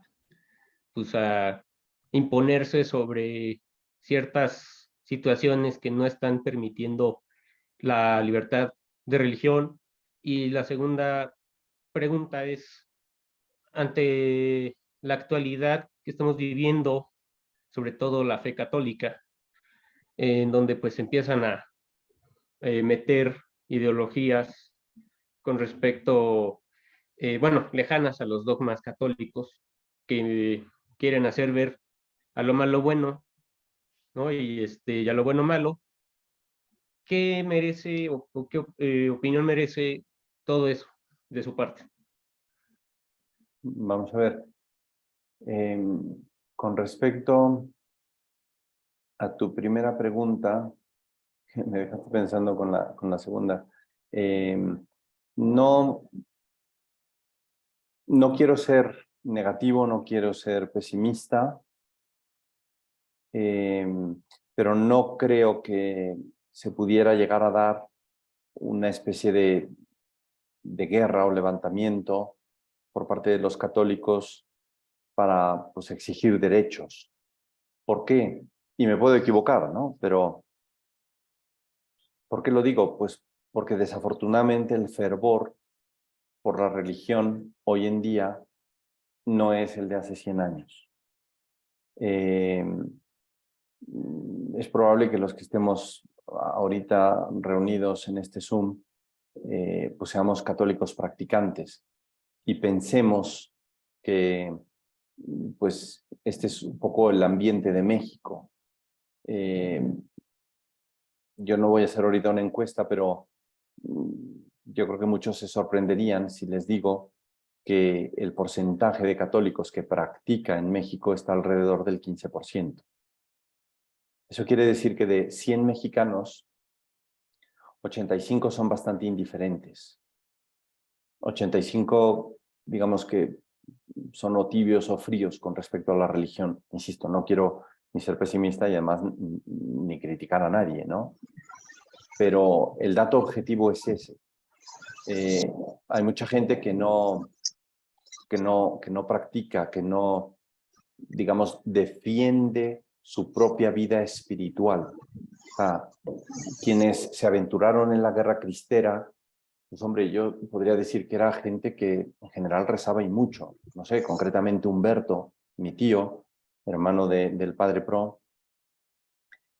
pues, a imponerse sobre ciertas situaciones que no están permitiendo la libertad de religión? Y la segunda pregunta es, ante la actualidad que estamos viviendo, sobre todo la fe católica, en donde pues empiezan a meter ideologías con respecto, bueno, lejanas a los dogmas católicos, que quieren hacer ver a lo malo bueno, ¿no? Y ya lo bueno malo, ¿qué merece o qué opinión merece todo eso de su parte? Vamos a ver. Con respecto a tu primera pregunta, me dejaste pensando con la segunda. No, no quiero ser negativo, no quiero ser pesimista, pero no creo que se pudiera llegar a dar una especie de guerra o levantamiento por parte de los católicos para, pues, exigir derechos. ¿Por qué? Y me puedo equivocar, ¿no? Pero ¿por qué lo digo? Pues porque desafortunadamente el fervor por la religión hoy en día no es el de hace 100 años. Es probable que los que estemos ahorita reunidos en este Zoom, pues seamos católicos practicantes y pensemos que, pues, este es un poco el ambiente de México. Yo no voy a hacer ahorita una encuesta, pero yo creo que muchos se sorprenderían si les digo que el porcentaje de católicos que practica en México está alrededor del 15%. Eso quiere decir que de 100 mexicanos, 85 son bastante indiferentes. 85, digamos que son o tibios o fríos con respecto a la religión. Insisto, no quiero ni ser pesimista y además ni criticar a nadie, ¿no? Pero el dato objetivo es ese. Hay mucha gente que no practica, que no, digamos, defiende su propia vida espiritual. Quienes se aventuraron en la guerra cristera, pues hombre, yo podría decir que era gente que en general rezaba y mucho. No sé, concretamente Humberto, mi tío, hermano del padre Pro,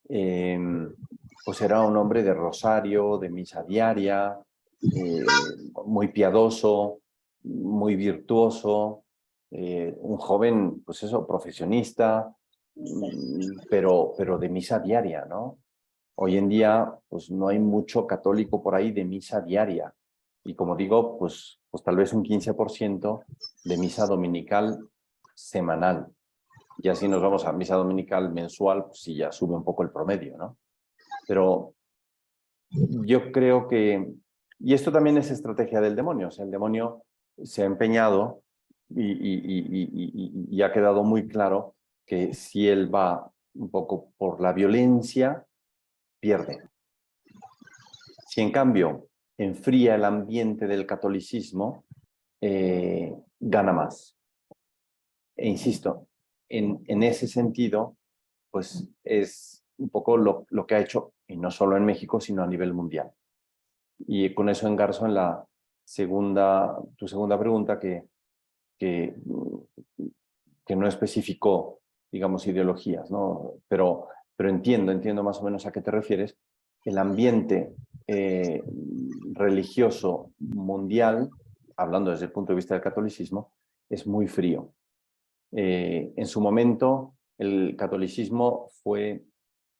pues era un hombre de rosario, de misa diaria, muy piadoso, muy virtuoso, un joven, pues eso, profesionista, pero de misa diaria, ¿no? Hoy en día, pues no hay mucho católico por ahí de misa diaria. Y como digo, pues tal vez un 15% de misa dominical semanal. Y así nos vamos a misa dominical mensual, pues sí, ya sube un poco el promedio, ¿no? Pero yo creo que, y esto también es estrategia del demonio, o sea, el demonio se ha empeñado y ha quedado muy claro que si él va un poco por la violencia, pierde. Si en cambio enfría el ambiente del catolicismo, gana más. E insisto, en ese sentido, pues es un poco lo que ha hecho, y no solo en México, sino a nivel mundial. Y con eso engarzo en tu segunda pregunta, que no especificó, digamos, ideologías, ¿no? Pero entiendo más o menos a qué te refieres. El ambiente religioso mundial, hablando desde el punto de vista del catolicismo, es muy frío. En su momento, el catolicismo fue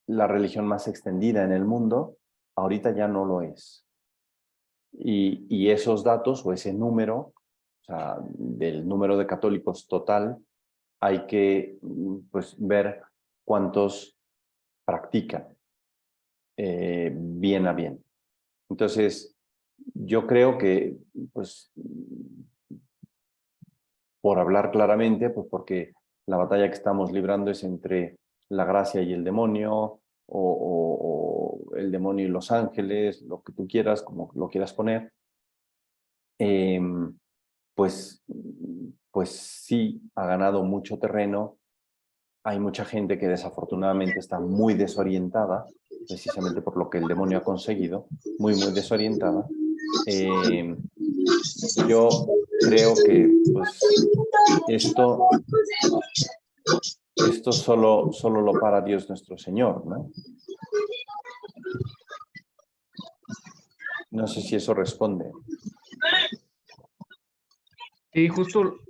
la religión más extendida en el mundo, ahorita ya no lo es. Y esos datos o ese número, o sea, del número de católicos total, hay que, pues, ver cuántos practican bien a bien. Entonces, yo creo que, pues, por hablar claramente, pues porque la batalla que estamos librando es entre la gracia y el demonio, o el demonio y los ángeles, lo que tú quieras, como lo quieras poner, pues sí ha ganado mucho terreno. Hay mucha gente que desafortunadamente está muy desorientada, precisamente por lo que el demonio ha conseguido, muy desorientada. Yo creo que, pues, esto solo lo para Dios nuestro Señor, ¿no? No sé si eso responde. Sí, justo,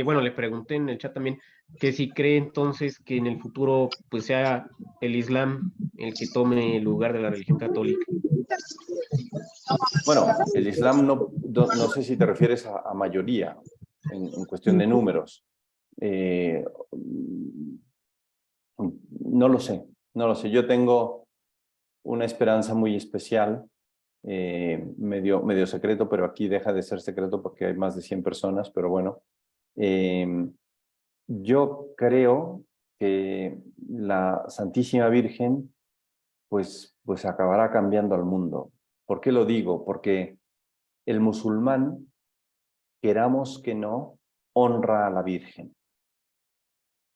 bueno, le pregunté en el chat también, que si cree entonces que en el futuro pues sea el Islam el que tome el lugar de la religión católica. Bueno, el Islam no sé si te refieres a mayoría en cuestión de números. No lo sé, no lo sé. Yo tengo una esperanza muy especial, medio secreto, pero aquí deja de ser secreto porque hay más de 100 personas, pero bueno. Yo creo que la Santísima Virgen pues acabará cambiando al mundo. ¿Por qué lo digo? Porque el musulmán, queramos que no, honra a la Virgen.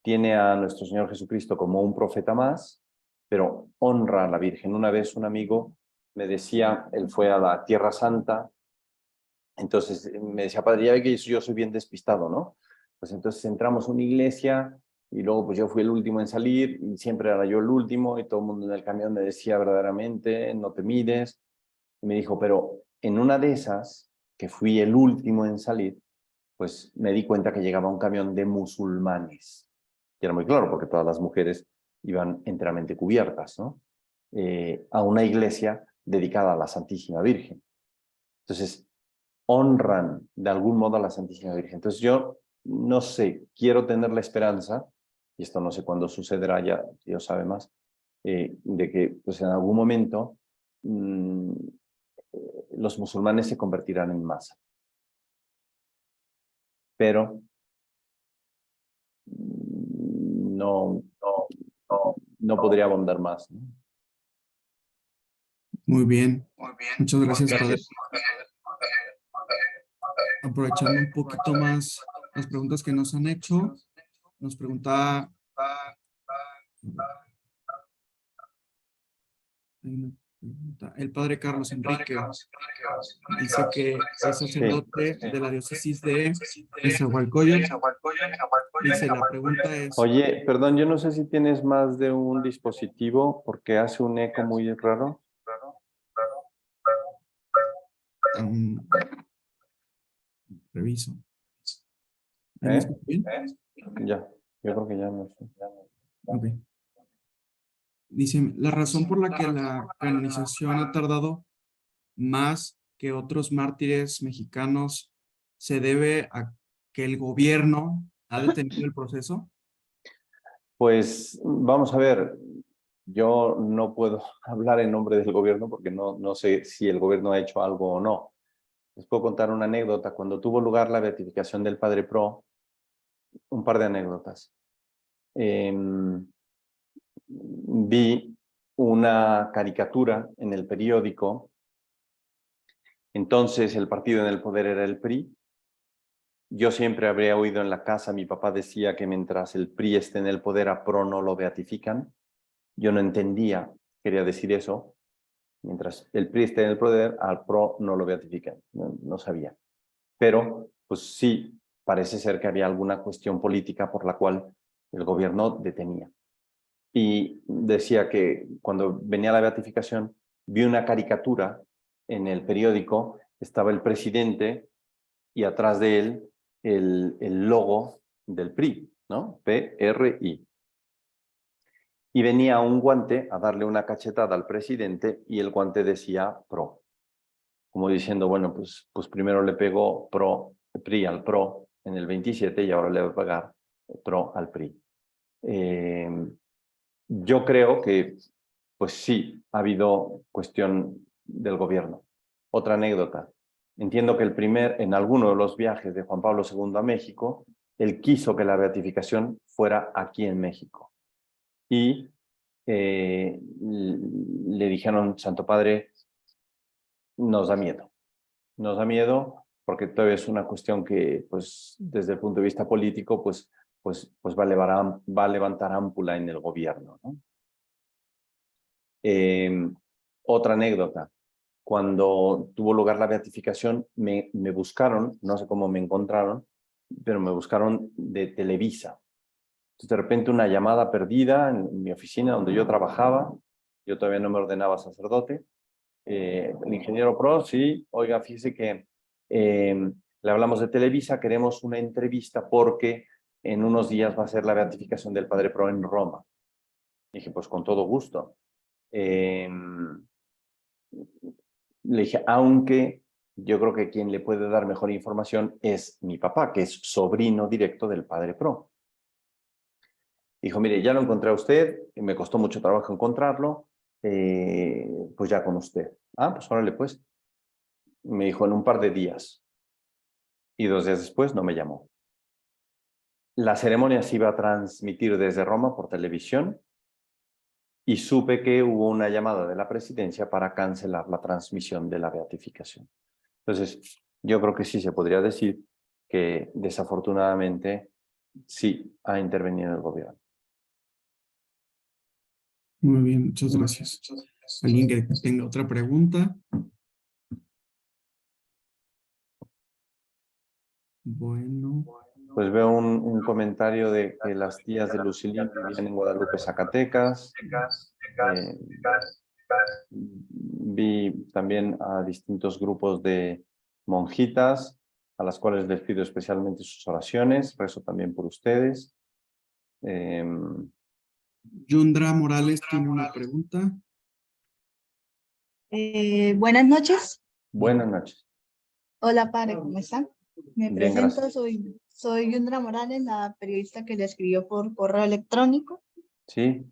Tiene a nuestro Señor Jesucristo como un profeta más, pero honra a la Virgen. Una vez un amigo me decía, él fue a la Tierra Santa, entonces me decía, padre, ya ve que yo soy bien despistado, ¿no? Pues entonces entramos a una iglesia y luego pues yo fui el último en salir y siempre era yo el último y todo el mundo en el camión me decía verdaderamente, no te mires. Y me dijo, pero en una de esas, que fui el último en salir, pues me di cuenta que llegaba un camión de musulmanes. Y era muy claro, porque todas las mujeres iban enteramente cubiertas, ¿no? A una iglesia dedicada a la Santísima Virgen. Entonces, honran de algún modo a la Santísima Virgen. Entonces, yo no sé, quiero tener la esperanza, y esto no sé cuándo sucederá, ya Dios sabe más, de que pues, en algún momento los musulmanes se convertirán en masa. Pero no podría abundar más, ¿no? Muy bien. Muchas gracias, padre. Gracias. Aprovechando un poquito más las preguntas que nos han hecho, nos pregunta el padre Carlos Enrique. Dice que es sacerdote de la diócesis de Nezahualcóyotl. Dice, la pregunta es... Oye, perdón, yo no sé si tienes más de un dispositivo porque hace un eco muy raro. Reviso. ¿Me escuchas bien? Ya, yo creo que ya no sé. Ok. Dice, la razón por la que la canonización ha tardado más que otros mártires mexicanos se debe a que el gobierno ha detenido el proceso. Pues vamos a ver, yo no puedo hablar en nombre del gobierno porque no sé si el gobierno ha hecho algo o no. Les puedo contar una anécdota. Cuando tuvo lugar la beatificación del Padre Pro, un par de anécdotas. Vi una caricatura en el periódico. Entonces el partido en el poder era el PRI. Yo siempre habría oído en la casa, mi papá decía que mientras el PRI esté en el poder, a PRO no lo beatifican. Yo no entendía, quería decir eso. Mientras el PRI esté en el poder, al PRO no lo beatifican. No sabía. Pero, pues sí, parece ser que había alguna cuestión política por la cual el gobierno detenía. Y decía que cuando venía la beatificación, vi una caricatura en el periódico, estaba el presidente y atrás de él el logo del PRI, ¿no? PRI. Y venía un guante a darle una cachetada al presidente y el guante decía PRO. Como diciendo, bueno, pues primero le pegó PRI al PRO en el 27 y ahora le va a pegar PRO al PRI. Yo creo que, pues sí, ha habido cuestión del gobierno. Otra anécdota. Entiendo que en alguno de los viajes de Juan Pablo II a México, él quiso que la beatificación fuera aquí en México. Y le dijeron, Santo Padre, nos da miedo. Nos da miedo porque todavía es una cuestión que, pues, desde el punto de vista político, pues va a levantar ámpula en el gobierno, ¿no? Otra anécdota. Cuando tuvo lugar la beatificación, me buscaron, no sé cómo me encontraron, pero me buscaron de Televisa. Entonces, de repente una llamada perdida en mi oficina donde yo trabajaba, yo todavía no me ordenaba sacerdote, el ingeniero Pro, sí, oiga, fíjese que le hablamos de Televisa, queremos una entrevista porque en unos días va a ser la beatificación del Padre Pro en Roma. Dije, pues con todo gusto. Le dije, aunque yo creo que quien le puede dar mejor información es mi papá, que es sobrino directo del Padre Pro. Dijo, mire, ya lo encontré a usted, me costó mucho trabajo encontrarlo, pues ya con usted. Ah, pues órale, pues. Me dijo en un par de días. Y 2 días después no me llamó. La ceremonia se iba a transmitir desde Roma por televisión y supe que hubo una llamada de la presidencia para cancelar la transmisión de la beatificación. Entonces, yo creo que sí se podría decir que desafortunadamente sí ha intervenido el gobierno. Muy bien, muchas gracias. ¿Alguien que tenga otra pregunta? Bueno. Pues veo un comentario de que las tías de Lucilín vivían en Guadalupe, Zacatecas. Vi también a distintos grupos de monjitas, a las cuales les pido especialmente sus oraciones. Rezo también por ustedes. Yundra Morales tiene una pregunta. Buenas noches. Buenas noches. Hola, padre, ¿cómo están? Me Bien, presento, gracias. soy Yundra Morales, la periodista que le escribió por correo electrónico. Sí,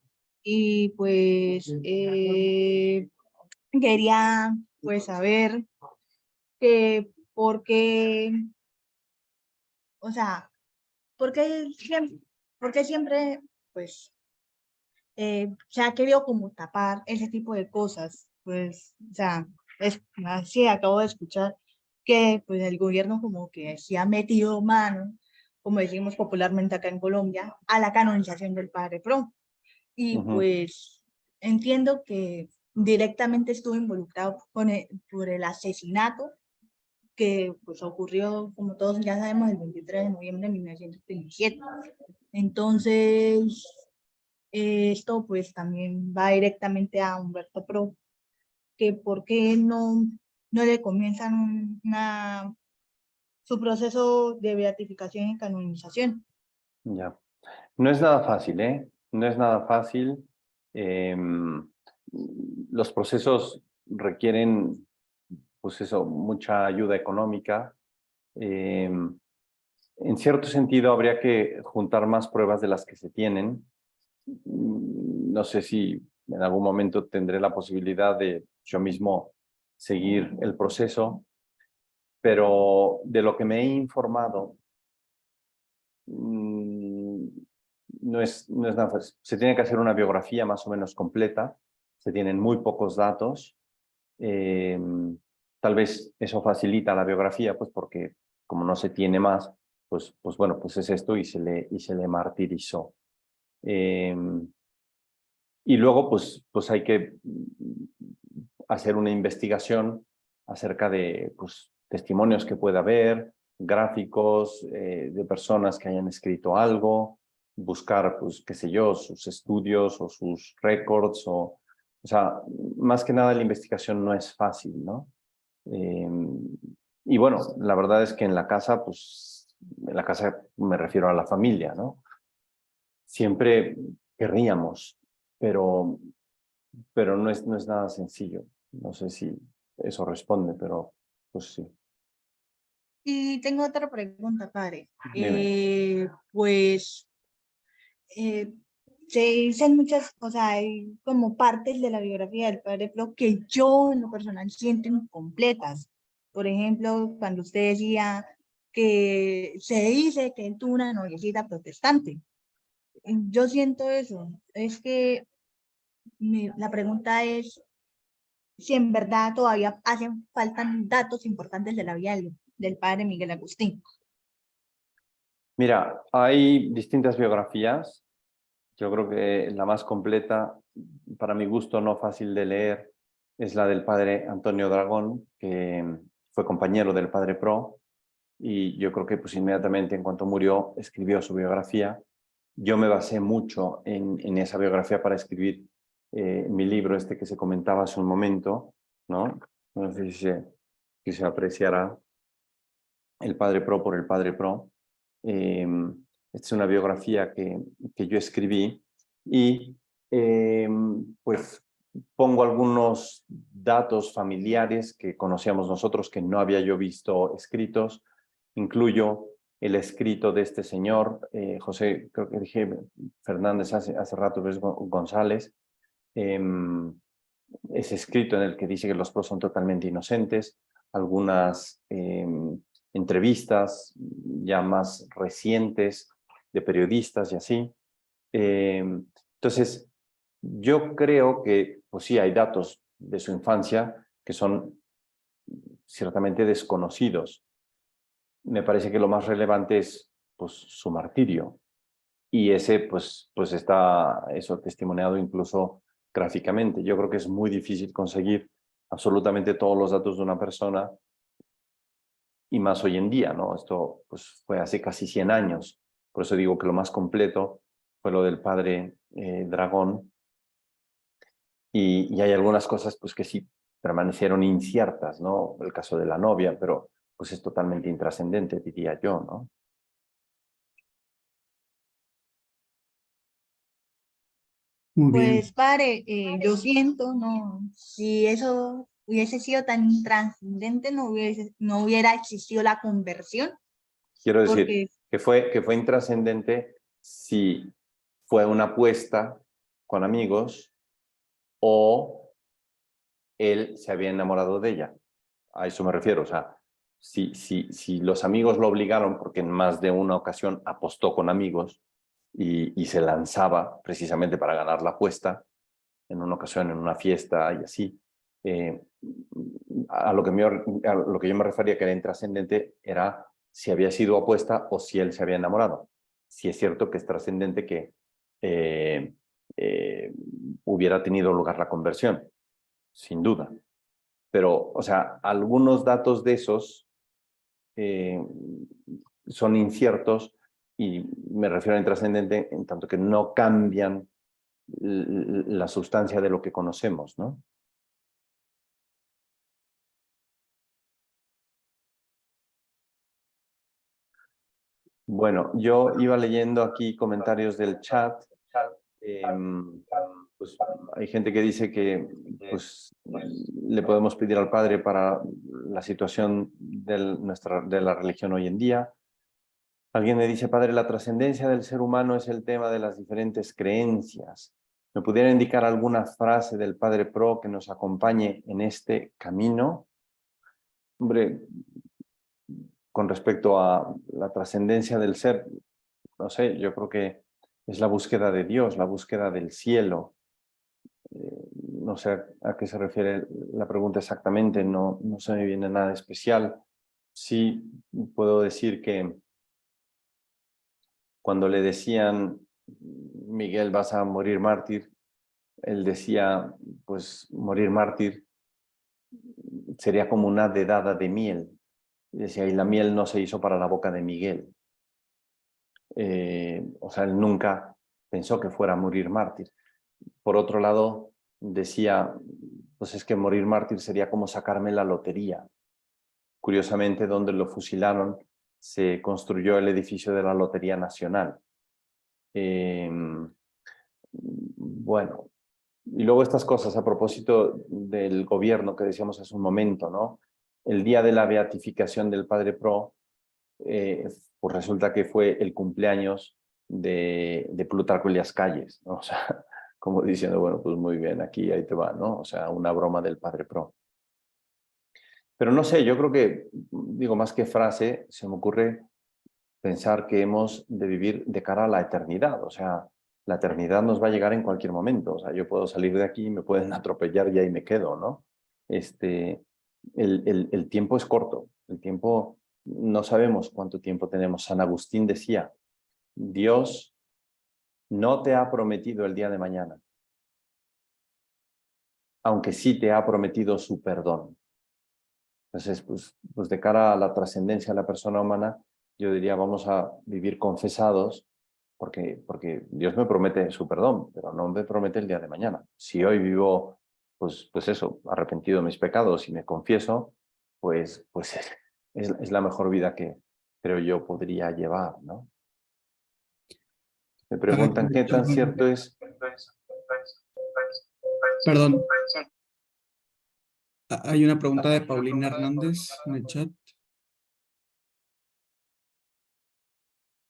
Y pues quería pues saber que por qué, o sea, por qué siempre pues se ha querido como tapar ese tipo de cosas. Pues, o sea, es así, acabo de escuchar que pues el gobierno como que se ha metido mano, como decimos popularmente acá en Colombia, a la canonización del Padre Pro. Y pues entiendo que directamente estuvo involucrado por el asesinato que pues ocurrió, como todos ya sabemos, el 23 de noviembre de 1927. Entonces, esto pues también va directamente a Humberto Pro, que por qué no le comienzan su proceso de beatificación y canonización. ya. No es nada fácil, ¿eh? No es nada fácil. Los procesos requieren, pues eso, mucha ayuda económica. En cierto sentido, habría que juntar más pruebas de las que se tienen. No sé si en algún momento tendré la posibilidad de yo mismo seguir el proceso, pero de lo que me he informado, no es nada fácil. Se tiene que hacer una biografía más o menos completa, se tienen muy pocos datos. Tal vez eso facilita la biografía, pues porque como no se tiene más, pues bueno, pues es esto y se le martirizó. Y luego, pues hay que hacer una investigación acerca de pues, testimonios que pueda haber, gráficos de personas que hayan escrito algo, buscar, pues, qué sé yo, sus estudios o sus récords, o sea, más que nada la investigación no es fácil, ¿no? Y bueno, la verdad es que en la casa, pues, en la casa me refiero a la familia, ¿no? Siempre querríamos, pero no es nada sencillo. No sé si eso responde, pero pues sí. Y tengo otra pregunta, padre. Dime. Pues se dicen muchas, o sea, hay como partes de la biografía del padre Pro que yo en lo personal siento incompletas. Por ejemplo, cuando usted decía que se dice que él tuvo una noviecita protestante. Yo siento eso. Es que la pregunta es si en verdad todavía hacen faltan datos importantes de la vida del padre Miguel Agustín. Mira, hay distintas biografías. Yo creo que la más completa, para mi gusto no fácil de leer, es la del padre Antonio Dragón, que fue compañero del padre Pro, y yo creo que pues inmediatamente en cuanto murió escribió su biografía. Yo me basé mucho en esa biografía para escribir mi libro este que se comentaba hace un momento, ¿no? No sé si se apreciará, El Padre Pro por el Padre Pro. Esta es una biografía que yo escribí y pues pongo algunos datos familiares que conocíamos nosotros que no había yo visto escritos. Incluyo el escrito de este señor, José, creo que dije Fernández hace rato, pero es González. Ese escrito en el que dice que los pros son totalmente inocentes, algunas entrevistas ya más recientes de periodistas y así. Entonces, yo creo que, pues sí, hay datos de su infancia que son ciertamente desconocidos. Me parece que lo más relevante es pues, su martirio. Y ese, pues está eso testimoniado incluso gráficamente. Yo creo que es muy difícil conseguir absolutamente todos los datos de una persona, y más hoy en día, ¿no? Esto pues, fue hace casi 100 años. Por eso digo que lo más completo fue lo del padre Dragón. Y hay algunas cosas pues, que sí permanecieron inciertas, ¿no? El caso de la novia, pero pues es totalmente intrascendente, diría yo, ¿no? Muy bien. Pues padre, yo siento, no, si eso hubiese sido tan trascendente, no hubiera existido la conversión, Quiero decir porque que fue intrascendente si fue una apuesta con amigos o él se había enamorado de ella. A eso me refiero. O sea, si los amigos lo obligaron, porque en más de una ocasión apostó con amigos y se lanzaba precisamente para ganar la apuesta, en una ocasión en una fiesta y así, a lo que yo me refería que era intrascendente era si había sido apuesta o si él se había enamorado. Si es cierto que es trascendente que eh, hubiera tenido lugar la conversión, sin duda. Pero, o sea, algunos datos de esos son inciertos, y me refiero a intrascendente en tanto que no cambian la sustancia de lo que conocemos, ¿no? Bueno, yo iba leyendo aquí comentarios del chat. Pues hay gente que dice que pues, le podemos pedir al Padre para la situación de la religión hoy en día. Alguien me dice, Padre, la trascendencia del ser humano es el tema de las diferentes creencias. ¿Me pudiera indicar alguna frase del Padre Pro que nos acompañe en este camino? Hombre, con respecto a la trascendencia del ser, no sé, yo creo que es la búsqueda de Dios, la búsqueda del cielo. No sé a qué se refiere la pregunta exactamente, no se me viene nada especial. Sí puedo decir que cuando le decían, Miguel, vas a morir mártir, él decía, pues morir mártir sería como una dedada de miel. Y decía, y la miel no se hizo para la boca de Miguel. O sea, él nunca pensó que fuera a morir mártir. Por otro lado, decía, pues es que morir mártir sería como sacarme la lotería. Curiosamente, donde lo fusilaron, se construyó el edificio de la Lotería Nacional. Bueno, y luego estas cosas a propósito del gobierno que decíamos hace un momento, ¿no? El día de la beatificación del Padre Pro, pues resulta que fue el cumpleaños de Plutarco Elías Calles, ¿no? O sea, como diciendo, bueno, pues muy bien, aquí, ahí te va, ¿no? O sea, una broma del Padre Pro. Pero no sé, yo creo que, digo, más que frase, se me ocurre pensar que hemos de vivir de cara a la eternidad. O sea, la eternidad nos va a llegar en cualquier momento. O sea, yo puedo salir de aquí, me pueden atropellar y ahí me quedo, ¿no? El tiempo es corto. El tiempo, no sabemos cuánto tiempo tenemos. San Agustín decía, Dios no te ha prometido el día de mañana, aunque sí te ha prometido su perdón. Entonces, pues de cara a la trascendencia de la persona humana, yo diría, vamos a vivir confesados, porque Dios me promete su perdón, pero no me promete el día de mañana. Si hoy vivo, pues eso, arrepentido de mis pecados y me confieso, pues es la mejor vida que creo yo podría llevar, ¿no? Me preguntan qué tan cierto es. Perdón. Hay una pregunta de Paulina Hernández en el chat.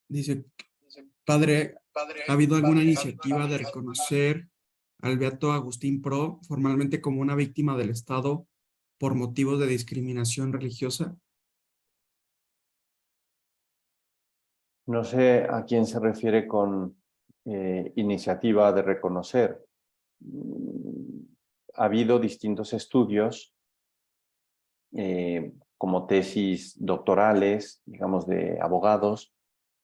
Dice, padre, ¿ha habido alguna iniciativa de reconocer al beato Agustín Pro formalmente como una víctima del Estado por motivos de discriminación religiosa? No sé a quién se refiere con iniciativa de reconocer. Ha habido distintos estudios como tesis doctorales, digamos, de abogados.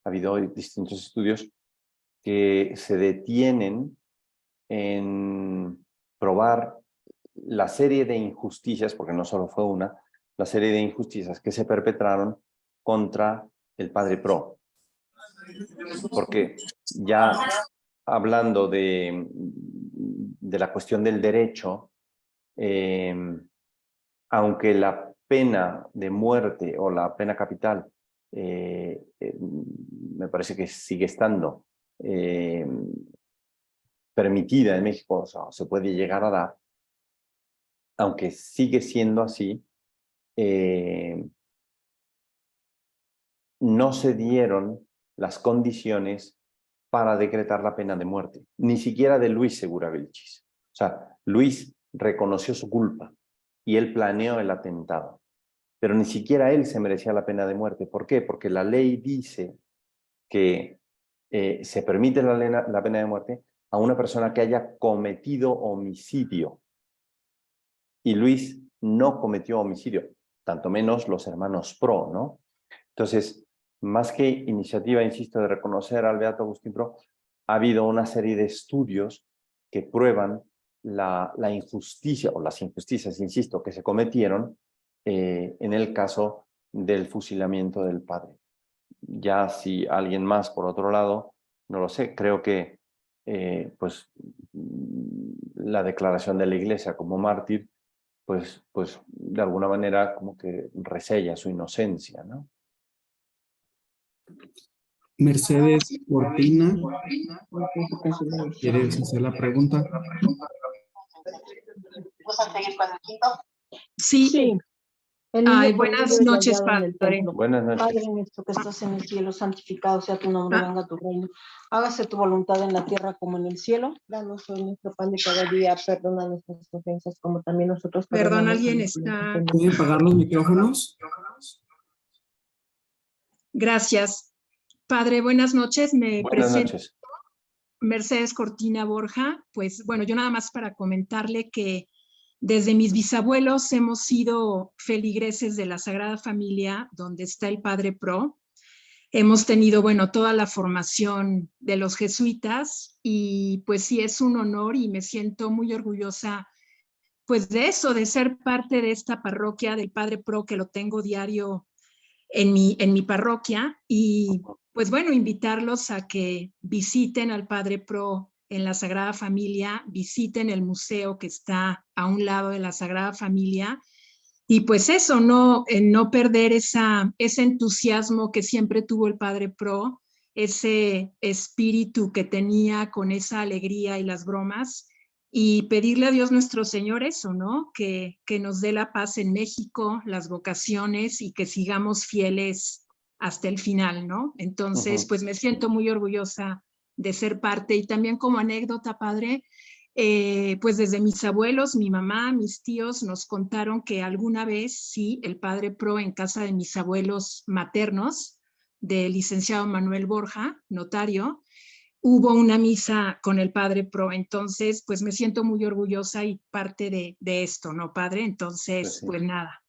Ha habido distintos estudios que se detienen en probar la serie de injusticias, porque no solo fue una, la serie de injusticias que se perpetraron contra el padre Pro. Porque ya hablando de la cuestión del derecho, aunque la pena de muerte o la pena capital me parece que sigue estando permitida en México, o sea, se puede llegar a dar, aunque sigue siendo así, no se dieron las condiciones para decretar la pena de muerte, ni siquiera de Luis Segura Vilchis. O sea, Luis reconoció su culpa y él planeó el atentado, pero ni siquiera él se merecía la pena de muerte. ¿Por qué? Porque la ley dice que se permite la pena de muerte a una persona que haya cometido homicidio. Y Luis no cometió homicidio, tanto menos los hermanos Pro, ¿no? Entonces, más que iniciativa, insisto, de reconocer al beato Agustín Pro, ha habido una serie de estudios que prueban la injusticia, o las injusticias, insisto, que se cometieron en el caso del fusilamiento del padre. Ya si alguien más, por otro lado, no lo sé, creo que pues la declaración de la Iglesia como mártir, pues de alguna manera como que resella su inocencia, ¿no? Mercedes Cortina, ¿quieres hacer la pregunta? Sí. Ay, buenas noches, padre. Buenas noches. Padre nuestro que estás en el cielo, santificado sea tu nombre, venga tu reino. Hágase tu voluntad en la tierra como en el cielo. Danos hoy nuestro pan de cada día, perdona nuestras ofensas como también nosotros Perdón, perdonamos. alguien está... ¿Pueden apagar los micrófonos? Gracias. Padre, buenas noches. Me Buenas presento noches. Mercedes Cortina Borja. Pues bueno, yo nada más para comentarle que desde mis bisabuelos hemos sido feligreses de la Sagrada Familia, donde está el Padre Pro. Hemos tenido, bueno, toda la formación de los jesuitas y pues sí, es un honor y me siento muy orgullosa pues de eso, de ser parte de esta parroquia del Padre Pro, que lo tengo diario en mi parroquia. Y pues bueno, invitarlos a que visiten al Padre Pro en la Sagrada Familia, visiten el museo que está a un lado de la Sagrada Familia. Y pues eso, no perder ese entusiasmo que siempre tuvo el Padre Pro, ese espíritu que tenía con esa alegría y las bromas, y pedirle a Dios nuestro Señor eso, ¿no? Que nos dé la paz en México, las vocaciones y que sigamos fieles hasta el final, ¿no? Entonces, pues me siento muy orgullosa de ser parte. Y también como anécdota, padre, pues desde mis abuelos, mi mamá, mis tíos nos contaron que alguna vez, sí, el Padre Pro en casa de mis abuelos maternos, del licenciado Manuel Borja, notario, hubo una misa con el Padre Pro. Entonces, pues me siento muy orgullosa y parte de esto, ¿no, padre? Entonces, pues nada.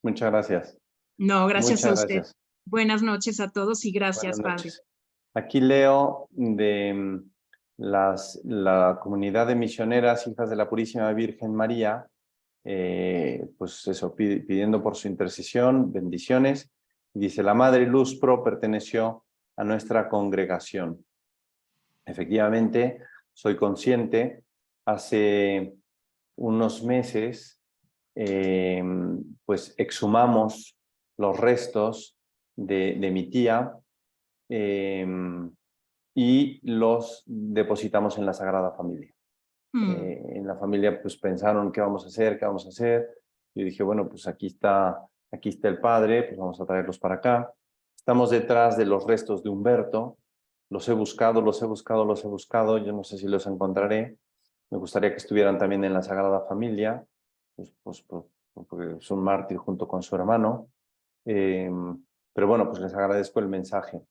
Muchas gracias. No, gracias a usted. Gracias. Buenas noches a todos y gracias, Buenas padre. noches. Aquí leo de la comunidad de misioneras hijas de la Purísima Virgen María, pues eso, pidiendo por su intercesión, bendiciones. Dice, la Madre Luz Pro perteneció a nuestra congregación. Efectivamente, soy consciente, hace unos meses, pues exhumamos los restos de mi tía, y los depositamos en la Sagrada Familia. En la familia pues pensaron qué vamos a hacer, qué vamos a hacer. Yo dije, bueno, pues aquí está el padre, pues vamos a traerlos para acá. Estamos detrás de los restos de Humberto. Los he buscado, yo no sé si los encontraré. Me gustaría que estuvieran también en la Sagrada Familia, porque es un mártir junto con su hermano. Pero bueno, pues les agradezco el mensaje.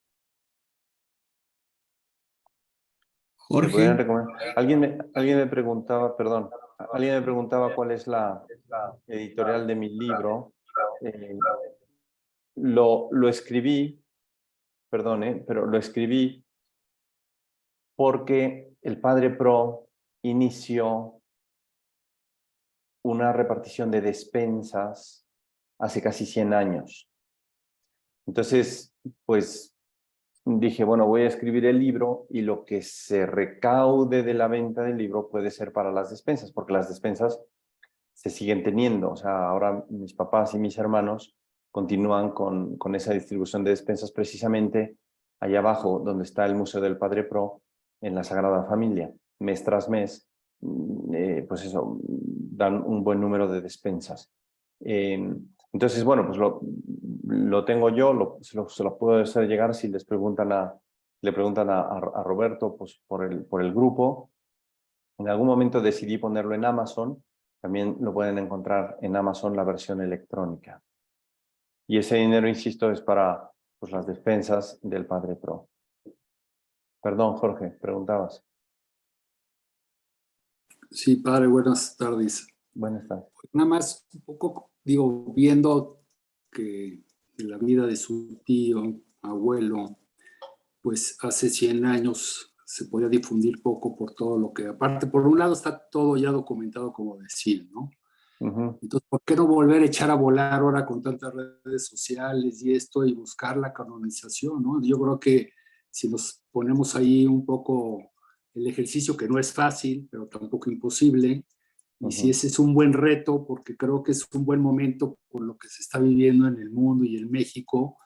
Jorge, Alguien me preguntaba, perdón, alguien me preguntaba cuál es la editorial de mi libro. Lo escribí, perdón, pero lo escribí porque el padre Pro inició una repartición de despensas hace casi 100 años. Entonces, pues dije, bueno, voy a escribir el libro y lo que se recaude de la venta del libro puede ser para las despensas, porque las despensas se siguen teniendo. O sea, ahora mis papás y mis hermanos continúan con esa distribución de despensas precisamente allá abajo, donde está el Museo del Padre Pro, en la Sagrada Familia. Mes tras mes, pues eso, dan un buen número de despensas. Entonces, bueno, pues lo tengo yo, se lo puedo hacer llegar si le preguntan a Roberto, pues por el grupo. En algún momento decidí ponerlo en Amazon. También lo pueden encontrar en Amazon la versión electrónica. Y ese dinero, insisto, es para pues, las despensas del Padre Pro. Perdón, Jorge, preguntabas. Sí, padre, buenas tardes. Buenas tardes. Nada más un poco, digo, viendo que la vida de su tío, abuelo, pues hace 100 años se podía difundir poco por todo lo que, aparte, por un lado está todo ya documentado, como decía, ¿no? Entonces, ¿por qué no volver a echar a volar ahora con tantas redes sociales y esto y buscar la canonización, ¿no? Yo creo que si nos ponemos ahí un poco el ejercicio, que no es fácil, pero tampoco imposible, y si ese es un buen reto, porque creo que es un buen momento por lo que se está viviendo en el mundo y en México,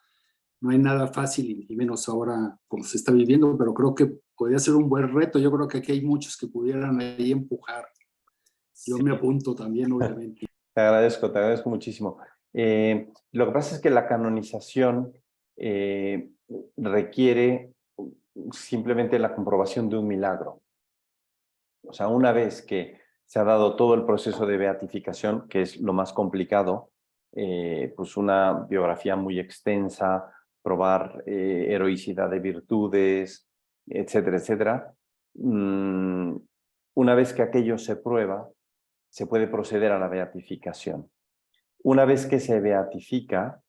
no hay nada fácil y menos ahora como se está viviendo, pero creo que podría ser un buen reto. Yo creo que aquí hay muchos que pudieran ahí empujar. Yo me apunto también, obviamente. Te agradezco muchísimo. Lo que pasa es que la canonización requiere simplemente la comprobación de un milagro. O sea, una vez que se ha dado todo el proceso de beatificación, que es lo más complicado, pues una biografía muy extensa, probar heroicidad de virtudes, etcétera, etcétera. Una vez que aquello se prueba, se puede proceder a la beatificación. Una vez que se beatifica,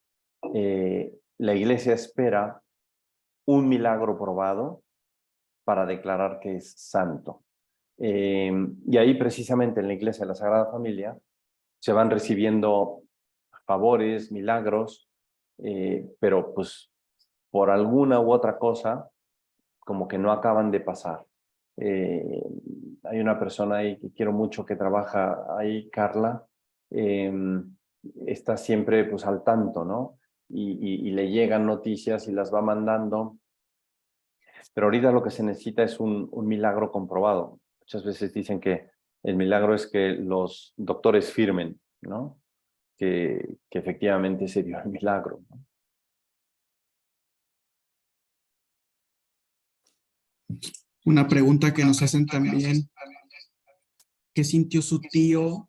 la Iglesia espera un milagro probado para declarar que es santo. Y ahí precisamente en la Iglesia de la Sagrada Familia se van recibiendo favores, milagros, pero pues por alguna u otra cosa como que no acaban de pasar. Hay una persona ahí que quiero mucho que trabaja ahí, Carla, está siempre pues al tanto, ¿no? Y le llegan noticias y las va mandando. Pero ahorita lo que se necesita es un milagro comprobado. Muchas veces dicen que el milagro es que los doctores firmen, ¿no? Que efectivamente se dio el milagro, ¿no? una pregunta que nos hacen también, ¿qué sintió su tío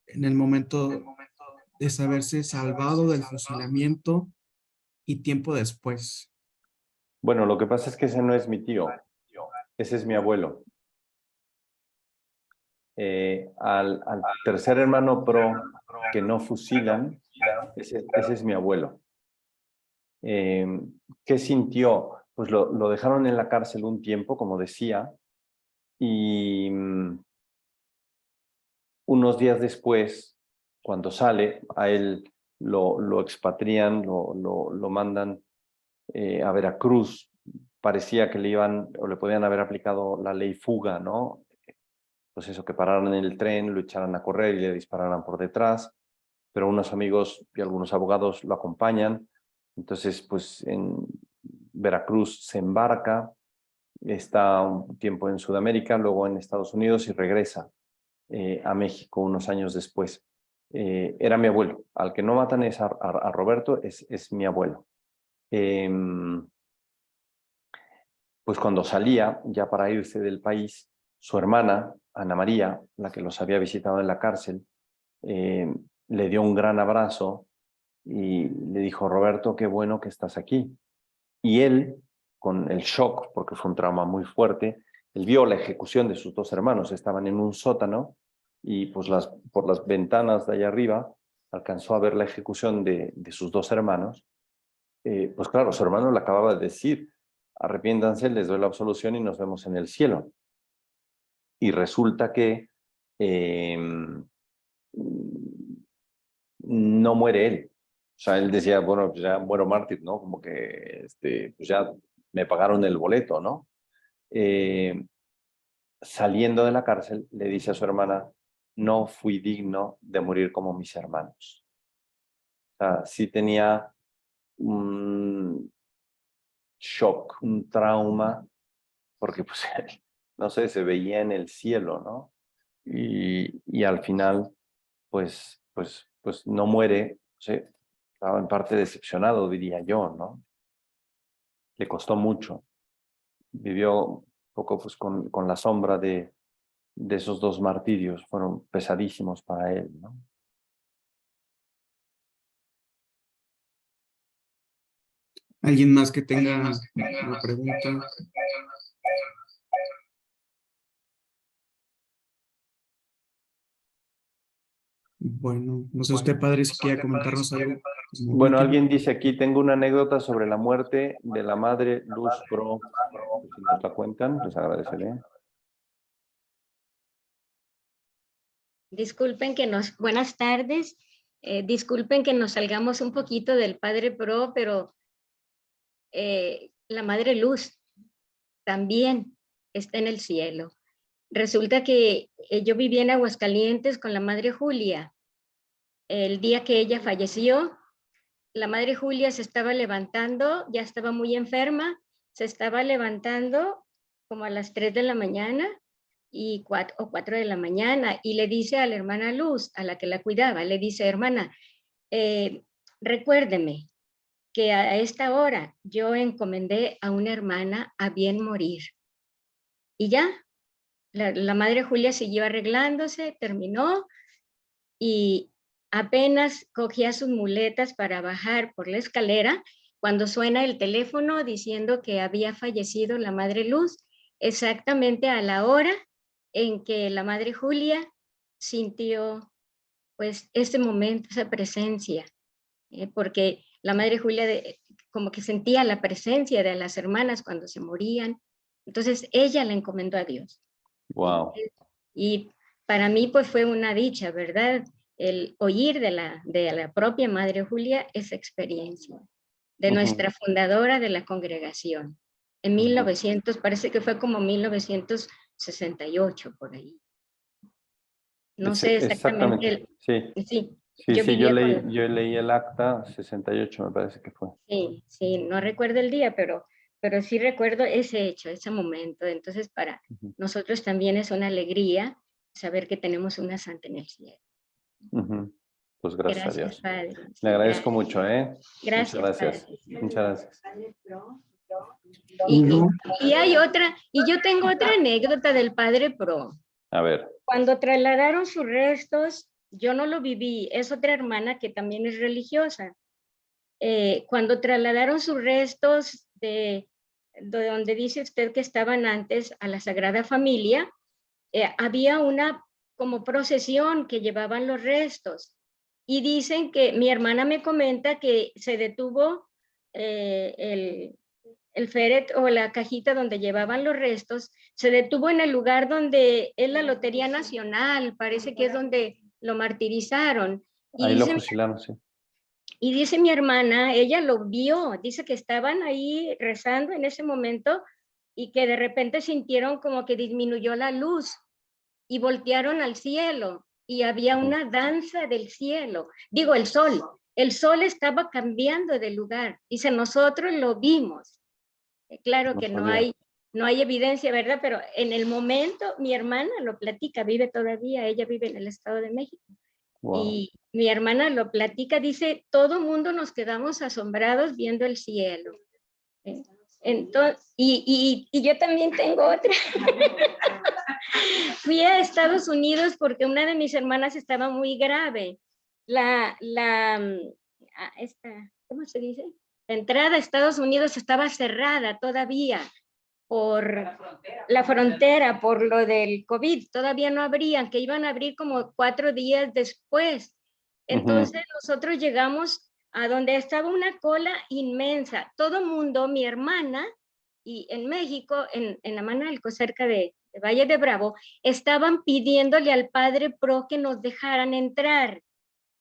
en el momento de saberse salvado del fusilamiento y tiempo después? Bueno, lo que pasa es que ese no es mi tío, ese es mi abuelo. Al tercer hermano Pro que no fusilan, ese es mi abuelo. ¿Qué sintió? Pues lo dejaron en la cárcel un tiempo, como decía, y unos días después, cuando sale, a él lo expatrian, lo mandan a Veracruz. Parecía que le iban o le podían haber aplicado la ley fuga, ¿no? Pues eso, que pararan en el tren, lo echaran a correr y le dispararan por detrás, pero unos amigos y algunos abogados lo acompañan. Entonces, pues en Veracruz se embarca está un tiempo en Sudamérica, luego en Estados Unidos y regresa a México unos años después. Era mi abuelo. Al que no matan es a Roberto, es mi abuelo. Pues cuando salía ya para irse del país, su hermana, Ana María, la que los había visitado en la cárcel, le dio un gran abrazo y le dijo: Roberto, qué bueno que estás aquí. Y él, con el shock, porque fue un trauma muy fuerte, él vio la ejecución de sus dos hermanos. Estaban en un sótano y pues por las ventanas de allá arriba alcanzó a ver la ejecución de sus dos hermanos. Pues claro, su hermano le acababa de decir: arrepiéntanse, les doy la absolución y nos vemos en el cielo. Y resulta que no muere él. O sea, él decía, bueno, pues ya muero mártir, ¿no? Como que pues ya me pagaron el boleto, ¿no? Saliendo de la cárcel, le dice a su hermana: no fui digno de morir como mis hermanos. O sea, sí tenía un shock, un trauma, porque pues no sé, se veía en el cielo, ¿no? Y al final, pues no muere. Sí, estaba en parte decepcionado, diría yo, ¿no? Le costó mucho. Vivió un poco pues con la sombra de esos dos martirios. Fueron pesadísimos para él, ¿no? ¿Alguien más que tenga una pregunta? Bueno, no sé usted, padre, si quiere comentarnos algo. Bueno, alguien dice aquí: tengo una anécdota sobre la muerte de la madre Luz Pro. Si nos la cuentan, les agradeceré. Disculpen que buenas tardes, disculpen que nos salgamos un poquito del Padre Pro, pero la Madre Luz también está en el cielo. Resulta que yo vivía en Aguascalientes con la Madre Julia. El día que ella falleció, la Madre Julia se estaba levantando, ya estaba muy enferma, se estaba levantando como a las 3 de la mañana y 4 de la mañana, y le dice a la hermana Luz, a la que la cuidaba, le dice: hermana, recuérdeme que a esta hora yo encomendé a una hermana a bien morir. Y ya, la Madre Julia siguió arreglándose, terminó, y apenas cogía sus muletas para bajar por la escalera cuando suena el teléfono diciendo que había fallecido la Madre Luz, exactamente a la hora en que la Madre Julia sintió pues ese momento, esa presencia, porque la Madre Julia como que sentía la presencia de las hermanas cuando se morían. Entonces ella la encomendó a Dios. Wow. Y para mí pues fue una dicha, ¿verdad? El oír de la propia Madre Julia esa experiencia, de nuestra fundadora de la congregación. En 1900, parece que fue como 1968 por ahí. No sé exactamente. Sí. Sí, Sí, yo leí el acta, 68 me parece que fue. Sí, no recuerdo el día, pero sí recuerdo ese hecho, ese momento. Entonces para nosotros también es una alegría saber que tenemos una santa en el cielo. Pues gracias a Dios. Padre. Le agradezco mucho, ¿eh? Gracias. Muchas gracias. Padre. Muchas gracias. Y hay otra, y yo tengo otra anécdota del Padre Pro. A ver. Cuando trasladaron sus restos, yo no lo viví, es otra hermana que también es religiosa. Cuando trasladaron sus restos de donde dice usted que estaban antes a la Sagrada Familia, había una como procesión que llevaban los restos. Y dicen que mi hermana me comenta que se detuvo el féret o la cajita donde llevaban los restos, se detuvo en el lugar donde es la Lotería Nacional, parece que es donde lo martirizaron. Ahí lo fusilaron, sí. Y dice mi hermana, ella lo vio, dice que estaban ahí rezando en ese momento y que de repente sintieron como que disminuyó la luz y voltearon al cielo y había una danza del cielo. Digo, el sol estaba cambiando de lugar. Dice, nosotros lo vimos. Claro que no hay no hay evidencia, ¿verdad? Pero en el momento mi hermana lo platica, vive todavía, ella vive en el Estado de México. Wow. Y mi hermana lo platica, dice, todo mundo nos quedamos asombrados viendo el cielo. Entonces, y yo también tengo otra. Fui a Estados Unidos porque una de mis hermanas estaba muy grave. ¿Cómo se dice? La entrada a Estados Unidos estaba cerrada todavía por la frontera, por lo del COVID. Todavía no abrían, que iban a abrir como 4 días después. Entonces nosotros llegamos a donde estaba una cola inmensa. Todo mundo, mi hermana, y en México, en Amanalco, cerca de Valle de Bravo, estaban pidiéndole al padre Pro que nos dejaran entrar.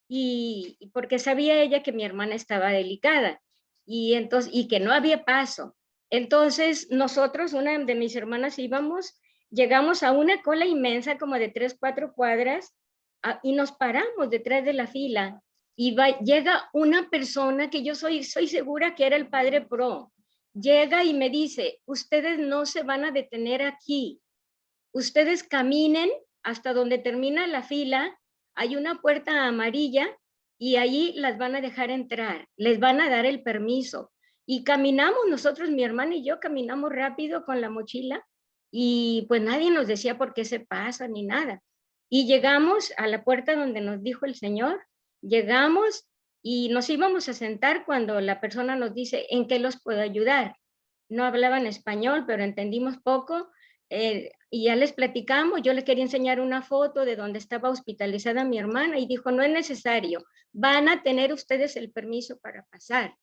Y porque sabía ella que mi hermana estaba delicada y que no había paso. Entonces nosotros, una de mis hermanas, llegamos a una cola inmensa como de 3, 4 cuadras y nos paramos detrás de la fila y llega una persona que yo soy segura que era el padre Pro. Llega y me dice, ustedes no se van a detener aquí, ustedes caminen hasta donde termina la fila, hay una puerta amarilla y ahí las van a dejar entrar, les van a dar el permiso. Y caminamos nosotros, mi hermana y yo, caminamos rápido con la mochila y pues nadie nos decía por qué se pasa ni nada. Y llegamos a la puerta donde nos dijo el señor, llegamos y nos íbamos a sentar cuando la persona nos dice, ¿en qué los puedo ayudar? No hablaban español, pero entendimos poco. Y ya les platicamos, yo le quería enseñar una foto de donde estaba hospitalizada mi hermana y dijo, no es necesario, van a tener ustedes el permiso para pasar.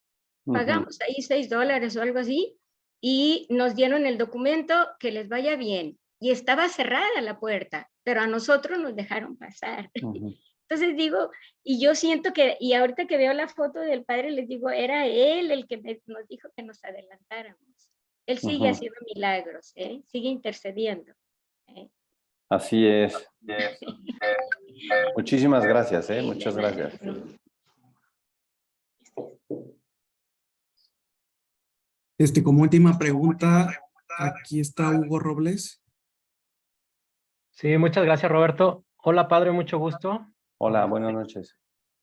Pagamos ahí $6 o algo así y nos dieron el documento, que les vaya bien. Y estaba cerrada la puerta, pero a nosotros nos dejaron pasar. Entonces digo, y yo siento que, y ahorita que veo la foto del padre, les digo, era él el que nos dijo que nos adelantáramos. Él sigue haciendo milagros, sigue intercediendo. Así es. Muchísimas gracias, muchas gracias. Como última pregunta, aquí está Hugo Robles. Sí, muchas gracias, Roberto. Hola, padre, mucho gusto. Hola, buenas noches.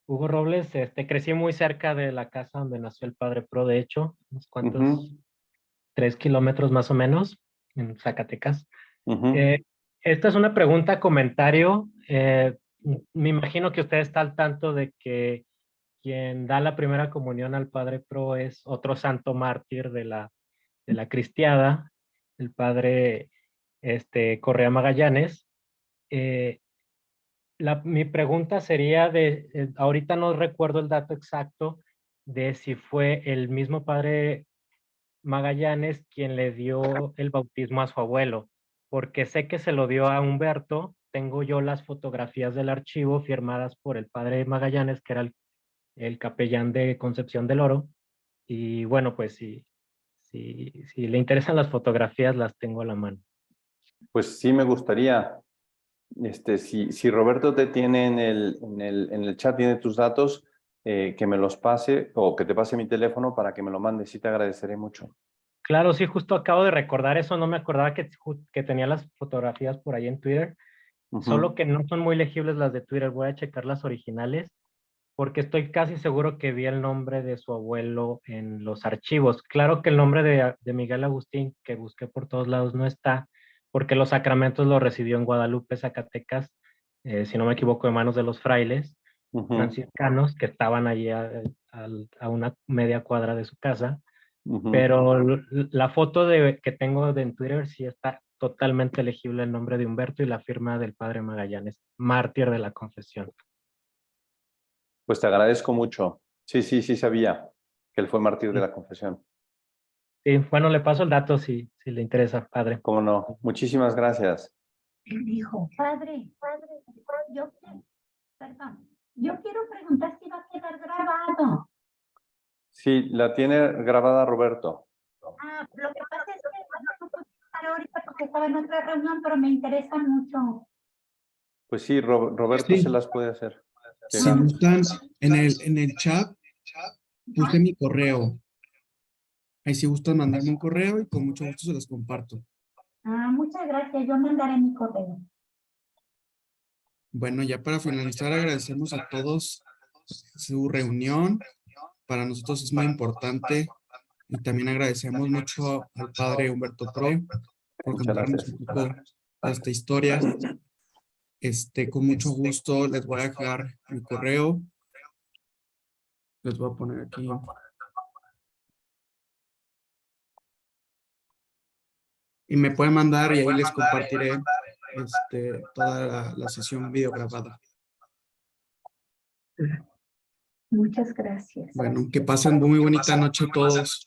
Hugo Robles, crecí muy cerca de la casa donde nació el padre Pro, de hecho, unos cuantos, 3 kilómetros más o menos, en Zacatecas. Esta es una pregunta, comentario. Me imagino que usted está al tanto de que quien da la primera comunión al padre Pro es otro santo mártir de la cristiada, el padre Correa Magallanes. Mi pregunta sería ahorita no recuerdo el dato exacto de si fue el mismo padre Magallanes quien le dio el bautismo a su abuelo, porque sé que se lo dio a Humberto. Tengo yo las fotografías del archivo firmadas por el padre Magallanes, que era el capellán de Concepción del Oro, y bueno, pues si le interesan las fotografías, las tengo a la mano. Pues sí me gustaría, si Roberto te tiene en el chat, tiene tus datos, que me los pase o que te pase mi teléfono para que me lo mandes, sí te agradeceré mucho. Claro, sí, justo acabo de recordar eso, no me acordaba que tenía las fotografías por ahí en Twitter, solo que no son muy legibles las de Twitter, voy a checar las originales, porque estoy casi seguro que vi el nombre de su abuelo en los archivos. Claro que el nombre de Miguel Agustín, que busqué por todos lados, no está, porque los sacramentos los recibió en Guadalupe, Zacatecas, si no me equivoco, de manos de los frailes franciscanos, que estaban allí a una media cuadra de su casa. Pero la foto que tengo en Twitter sí está totalmente legible el nombre de Humberto y la firma del padre Magallanes, mártir de la confesión. Pues te agradezco mucho. Sí sabía que él fue mártir de la confesión. Sí, bueno, le paso el dato si le interesa, padre. Cómo no. Muchísimas gracias. Él dijo, padre, yo quiero preguntar si va a quedar grabado. Sí, la tiene grabada Roberto. Lo que pasa es que no puedo estar ahorita porque estaba en otra reunión, pero me interesa mucho. Pues sí, Roberto se las puede hacer. Si gustan, en el chat puse mi correo. Ahí si gustan mandarme un correo y con mucho gusto se los comparto. Muchas gracias, yo mandaré mi correo. Bueno, ya para finalizar, agradecemos a todos su reunión. Para nosotros es muy importante y también agradecemos mucho al padre Humberto Pro por Muchas contarnos gracias. un poco de esta historia. Con mucho gusto les voy a dejar mi correo. Les voy a poner aquí. Y me pueden mandar y ahí les compartiré toda la sesión videograbada. Muchas gracias. Bueno, que pasen muy bonita noche todos.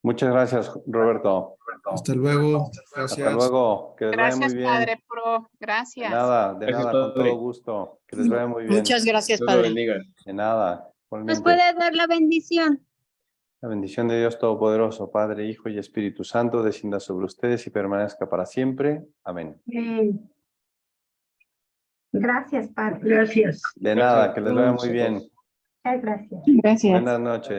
Muchas gracias, Roberto. Hasta luego. Gracias. Hasta luego. Que les vaya Gracias, muy bien. Padre Pro. Gracias. De nada, Gracias, con todo padre. gusto. Que les vaya muy bien. Muchas gracias, Dios lo padre. bendiga. De nada. ¿Nos Igualmente. puede dar la bendición? La bendición de Dios Todopoderoso, Padre, Hijo y Espíritu Santo, descienda sobre ustedes y permanezca para siempre. Amén. Gracias, padre. Gracias. De nada, Gracias que a les vaya todos. muy bien. Muchas gracias. Gracias. Buenas noches.